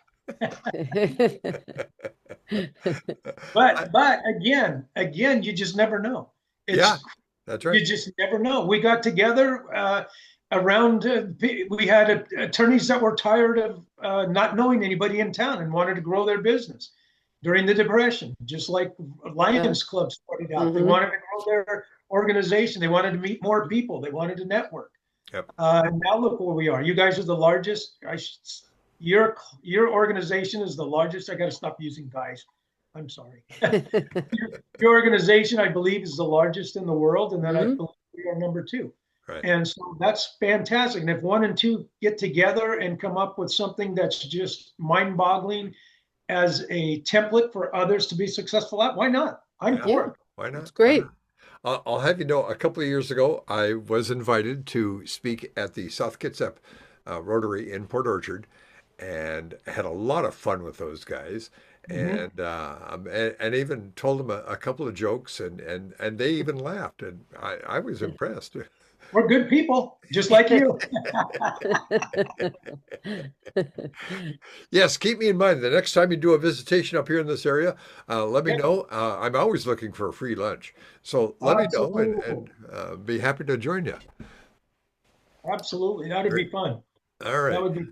But again, you just never know. Yeah, that's right. You just never know. We got together around. We had attorneys that were tired of not knowing anybody in town and wanted to grow their business during the Depression, just like Lions Club started out. They wanted to grow their organization. They wanted to meet more people. They wanted to network. Yep. Now look where we are. You guys are the largest. Your organization is the largest. I got to stop using guys. I'm sorry. Your organization, I believe, is the largest in the world, and then I believe we are number 2. Right. And so that's fantastic. And if 1 and 2 get together and come up with something that's just mind-boggling as a template for others to be successful at, why not? I'm for it. Why not? It's great. I'll have you know, a couple of years ago, I was invited to speak at the South Kitsap Rotary in Port Orchard, and had a lot of fun with those guys, and even told them a couple of jokes, and they even laughed, and I was impressed. We're good people, just like you. Yes, keep me in mind. The next time you do a visitation up here in this area, let me know. I'm always looking for a free lunch. So let me know, and be happy to join you. Absolutely. That would be fun. All right. That would be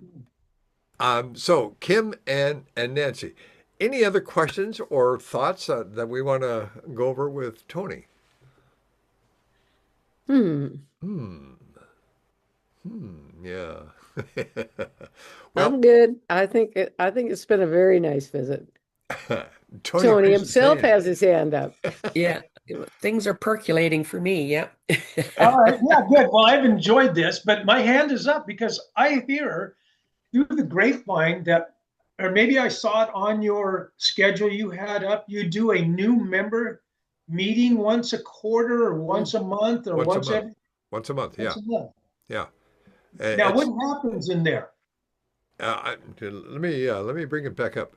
fun. So Kim and Nancy, any other questions or thoughts that we want to go over with Tony? Yeah. Well, I'm good. I think it's been a very nice visit. Tony Tony raised his himself hand. has his hand up. Yeah, things are percolating for me. Yep. All right. Yeah, good. Well, I've enjoyed this, but my hand is up because I hear through the grapevine that, or maybe I saw it on your schedule you had up, you do a new member meeting once a quarter or once a month or Once a month. every Once a month, yeah. once a month. Yeah. Now, what happens in there? Let me bring it back up.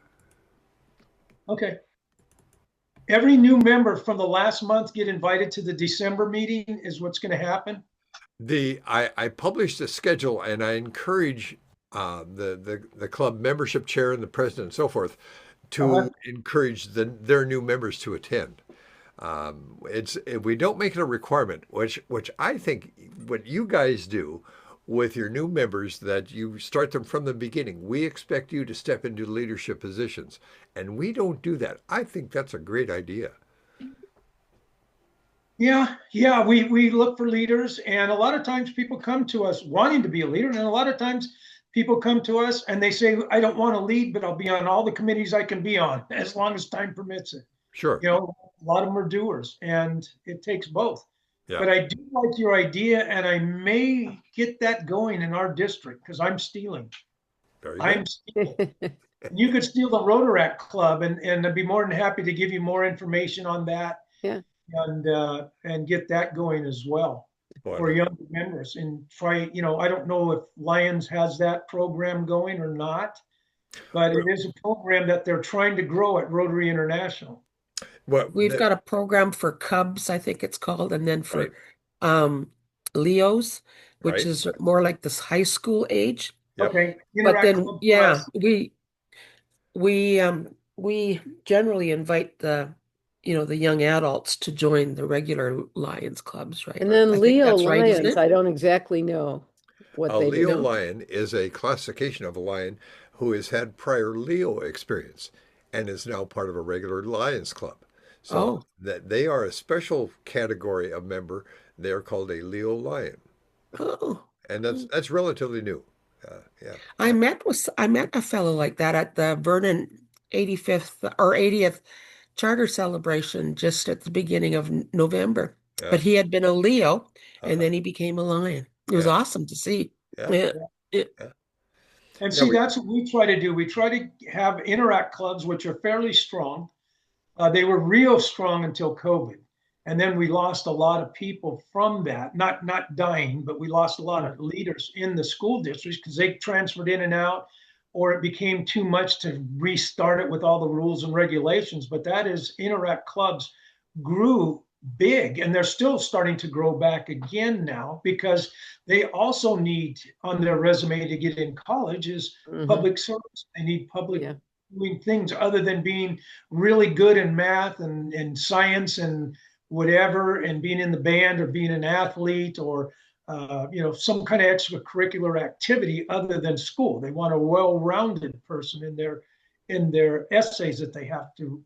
Okay. Every new member from the last month get invited to the December meeting is what's going to happen? I published a schedule, and I encourage the club membership chair and the president and so forth to encourage their new members to attend. We don't make it a requirement, which I think what you guys do with your new members, that you start them from the beginning. We expect you to step into leadership positions, and we don't do that. I think that's a great idea. Yeah, we look for leaders, and a lot of times people come to us wanting to be a leader, and a lot of times people come to us and they say, I don't want to lead, but I'll be on all the committees I can be on as long as time permits it. Sure. You know, a lot of them are doers, and it takes both. Yeah. But I do like your idea, and I may get that going in our district because I'm stealing. Very good. I'm stealing. You could steal the Rotaract Club, and I'd be more than happy to give you more information on that. Yeah. And get that going as well for Wonderful. younger members, and try, I don't know if Lions has that program going or not, but it is a program that they're trying to grow at Rotary International. Well, We've got a program for Cubs, I think it's called, and then for Leos, which Right. is more like this high school age. Yep. Okay. But then, Club yeah, Plus. we we generally invite the young adults to join the regular Lions clubs, right? And Right. I then think Leo that's right, isn't Lions, it? I don't exactly know what A they Leo do. No? lion is a classification of a lion who has had prior Leo experience and is now part of a regular Lions club. So Oh, that they are a special category of member. They are called a Leo lion, oh. and that's relatively new. Yeah, I met a fellow like that at the Vernon 85th or 80th charter celebration just at the beginning of November. yeah, But he had been a Leo and uh-huh, then he became a lion. It was yeah, awesome to see. yeah, Yeah. Yeah. yeah, And yeah. see, that's what we try to do. We try to have interact clubs, which are fairly strong. They were real strong until COVID. And then we lost a lot of people from that, not dying, but we lost a lot of leaders in the school districts because they transferred in and out, or it became too much to restart it with all the rules and regulations. But that is interact clubs grew big, and they're still starting to grow back again now because they also need on their resume to get in college is Hmm. public service. They need public Yeah. doing things other than being really good in math and science and whatever, and being in the band or being an athlete or some kind of extracurricular activity other than school. They want a well-rounded person in their essays that they have to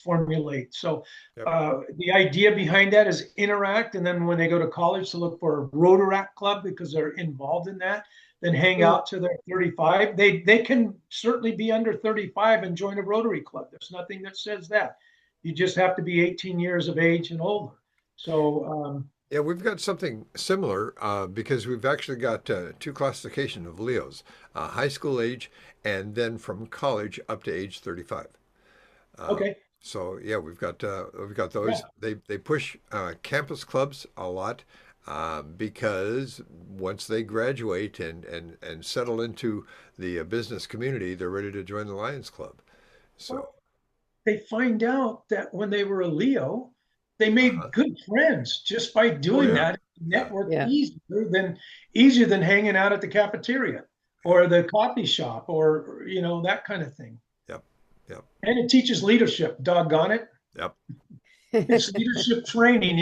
formulate. So Yep. the idea behind that is interact, and then when they go to college to look for a Rotary club because they're involved in that, then hang Mm. out to their 35. They can certainly be under 35 and join a Rotary club. There's nothing that says that. You just have to be 18 years of age and older. So Yeah, we've got something similar because we've actually got two classifications of Leos, high school age and then from college up to age 35. Uh, okay, so yeah, we've got those. yeah. They push campus clubs a lot because once they graduate and settle into the business community, they're ready to join the Lions Club. So, Well, they find out that when they were a Leo, they uh-huh. made good friends just by Oh doing yeah, that. yeah, Network Yeah. easier than hanging out at the cafeteria yeah, or the coffee shop or that kind of thing. yep, yep, And it teaches leadership. Doggone it. yep. It's leadership training.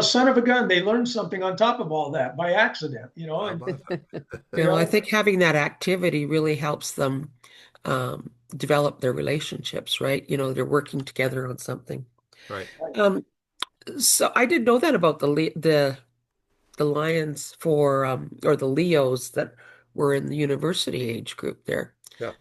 Son of a gun. They learned something on top of all that by accident. How And about you I know, think having that activity really helps them develop their relationships, right? They're working together on something. that? Right. Um, so I didn't know that about the Lions for or the Leos that were in the university age group there. Yeah.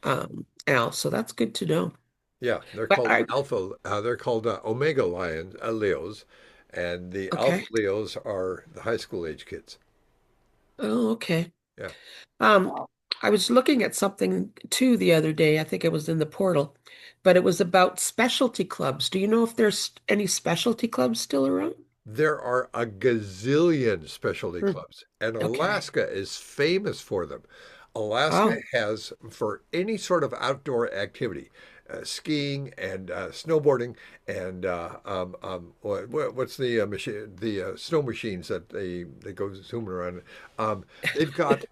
Al, so that's good to know. Yeah, they're But called I alpha. They're called Omega Lions, Leos, and the alpha okay. Leos are the high school age kids. Oh, okay. Yeah, Um, I was looking at something too the other day. I think it was in the portal, but it was about specialty clubs. Do you know if there's any specialty clubs still around? there are a gazillion specialty Mm. clubs, and Okay. Alaska is famous for them. Alaska Oh, has, for any sort of outdoor activity, skiing and snowboarding and what's the machine, the snow machines that they go zooming around. Um, they've got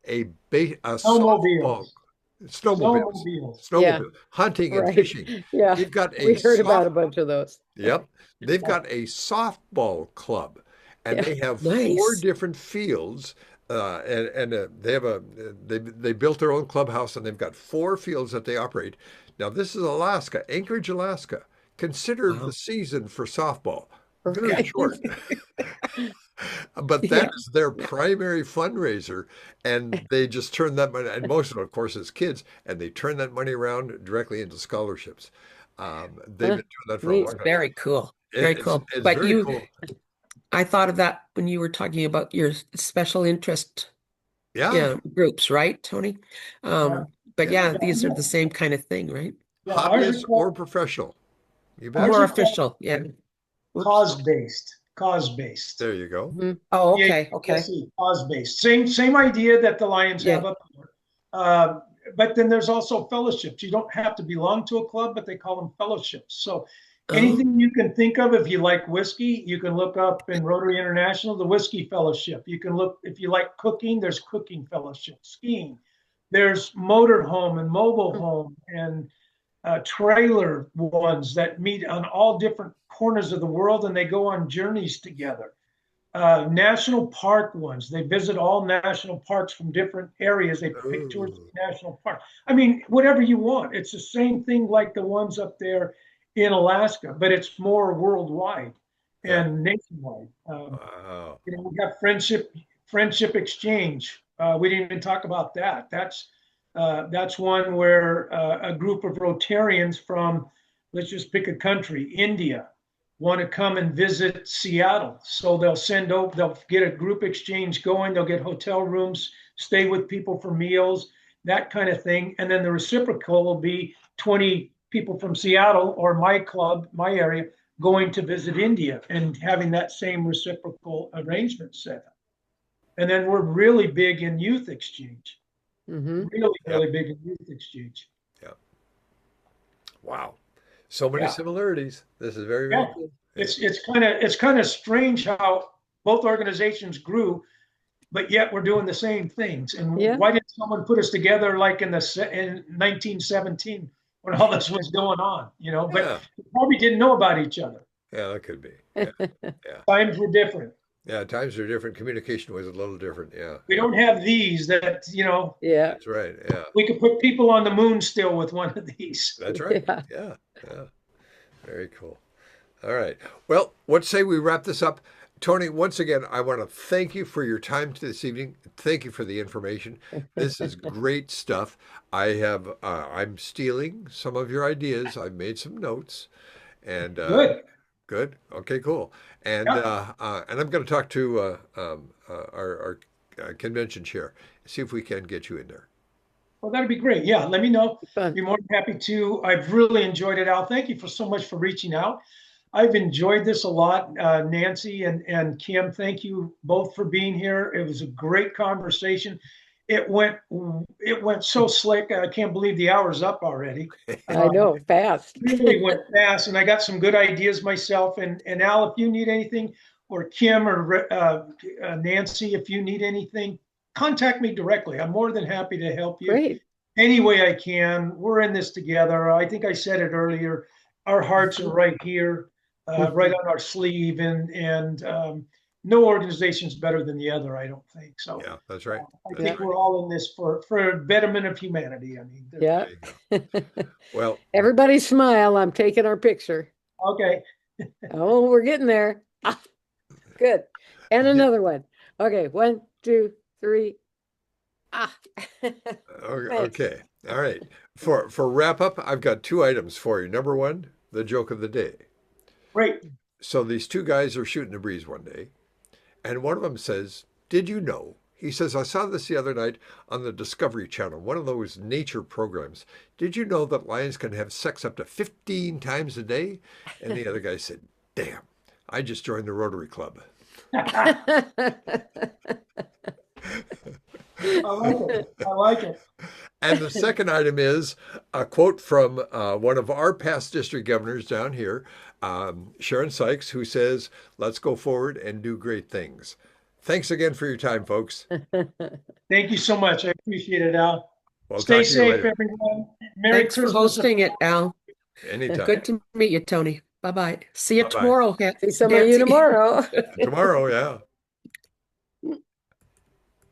a softball, snowmobiles, snowmobiles, snowmobiles. Yeah. hunting and Right. fishing. Yeah. They've got a We heard about soft a bunch of those. Yep. They've got a softball club, and Yeah. they have four nice. different fields. They have they built their own clubhouse, and they've got four fields that they operate. Now, this is Alaska, Anchorage, Alaska. Consider the Wow. season for softball very Right. short, but that Yeah. is their Yeah. primary fundraiser, and they just turn that money. And most of it, of course, is kids, and they turn that money around directly into scholarships. They've Huh. been doing that for a Neat. long time. Very cool. Very cool. It's But very cool. I thought of that when you were talking about your special interest, Yeah, yeah, groups, right, Tony? Yeah, But yeah. yeah, these are the same kind of thing, right? yeah. Ours are Hobbyist or called professional. You bet. ours More are called official, yeah. Whoops. cause-based. Cause-based. There you go. Mhm. Oh, okay, okay. CASE, cause-based. Same idea that the Lions Yeah. have up here. But then there's also fellowships. You don't have to belong to a club, but they call them fellowships. So Oh, anything you can think of, if you like whiskey, you can look up in Rotary International, the Whiskey Fellowship. You can look, if you like cooking, there's cooking fellowship, skiing, There's motorhome and mobile home and trailer ones that meet on all different corners of the world, and they go on journeys together. National park ones, they visit all national parks from different areas. They pick two or Ooh, three national parks. I mean, whatever you want. It's the same thing like the ones up there in Alaska, but it's more worldwide yeah. and nationwide. Wow. We have friendship exchange. We didn't even talk about that. That's one where a group of Rotarians from, let's just pick a country, India, want to come and visit Seattle. So they'll get a group exchange going. They'll get hotel rooms, stay with people for meals, that kind of thing. And then the reciprocal will be 20 people from Seattle or my club, my area, going to visit India and having that same reciprocal arrangement set up. And then we're really big in youth exchange. Mm-hmm. Really, Yep. really big in youth exchange. Yeah. Wow. So many Yeah. similarities. This is very, Yeah. very cool. It's kind of strange how both organizations grew, but yet we're doing the same things. And Yeah. why didn't someone put us together like in 1917 when all this was going on? Yeah. But we probably didn't know about each other. Yeah, that could be. Yeah. Times were different. Yeah, times are different. Communication was a little different. Yeah. We don't have these that Yeah. That's right. Yeah. we could put people on the moon still with one of these. That's right. Yeah. Yeah. Yeah. Very cool. All right. Well, what say we wrap this up? Tony, once again, I want to thank you for your time this evening. Thank you for the information. This is great stuff. I'm stealing some of your ideas. I've made some notes, and Good. good. Okay, cool. And Yeah. and I'm going to talk to our convention chair, see if we can get you in there. Well, that'd be great. Yeah, let me know. Fun. Be more than happy to. I've really enjoyed it, Al. Thank you so much for reaching out. I've enjoyed this a lot. Nancy and Kim, thank you both for being here. It was a great conversation. It went so slick. I can't believe the hour's up already. I know, fast. Really went fast, and I got some good ideas myself. And Al, if you need anything, or Kim or Nancy, if you need anything, contact me directly. I'm more than happy to help you Great. any way I can. We're in this together. I think I said it earlier. Our hearts are right here, right on our sleeve, and no organization's better than the other. I don't think so. Yeah, that's right. I That's think right. we're all in this for betterment of humanity. I mean, Yeah. There you go. Well, Everybody smile. I'm taking our picture. okay. Oh, we're getting there. Ah, good. And another one. Okay, 1, 2, 3. Ah. Thanks. okay. All right. For wrap up, I've got two items for you. Number one, the joke of the day. Great. So these two guys are shooting the breeze one day, and one of them says, "Did you know?" He says, "I saw this the other night on the Discovery Channel, one of those nature programs. Did you know that lions can have sex up to 15 times a day?" And the other guy said, "Damn, I just joined the Rotary Club." I like it. I like it. And the second item is a quote from one of our past district governors down here, Sharon Sykes, who says, "Let's go forward and do great things." Thanks again for your time, folks. Thank you so much. I appreciate it, Al. We'll Stay talk to you safe, later. everyone. Merry Thanks for Christmas. hosting it, Al. Anytime. Good to meet you, Tony. Bye-bye. See you Bye-bye. tomorrow, See some of you Nancy. tomorrow. Tomorrow, yeah.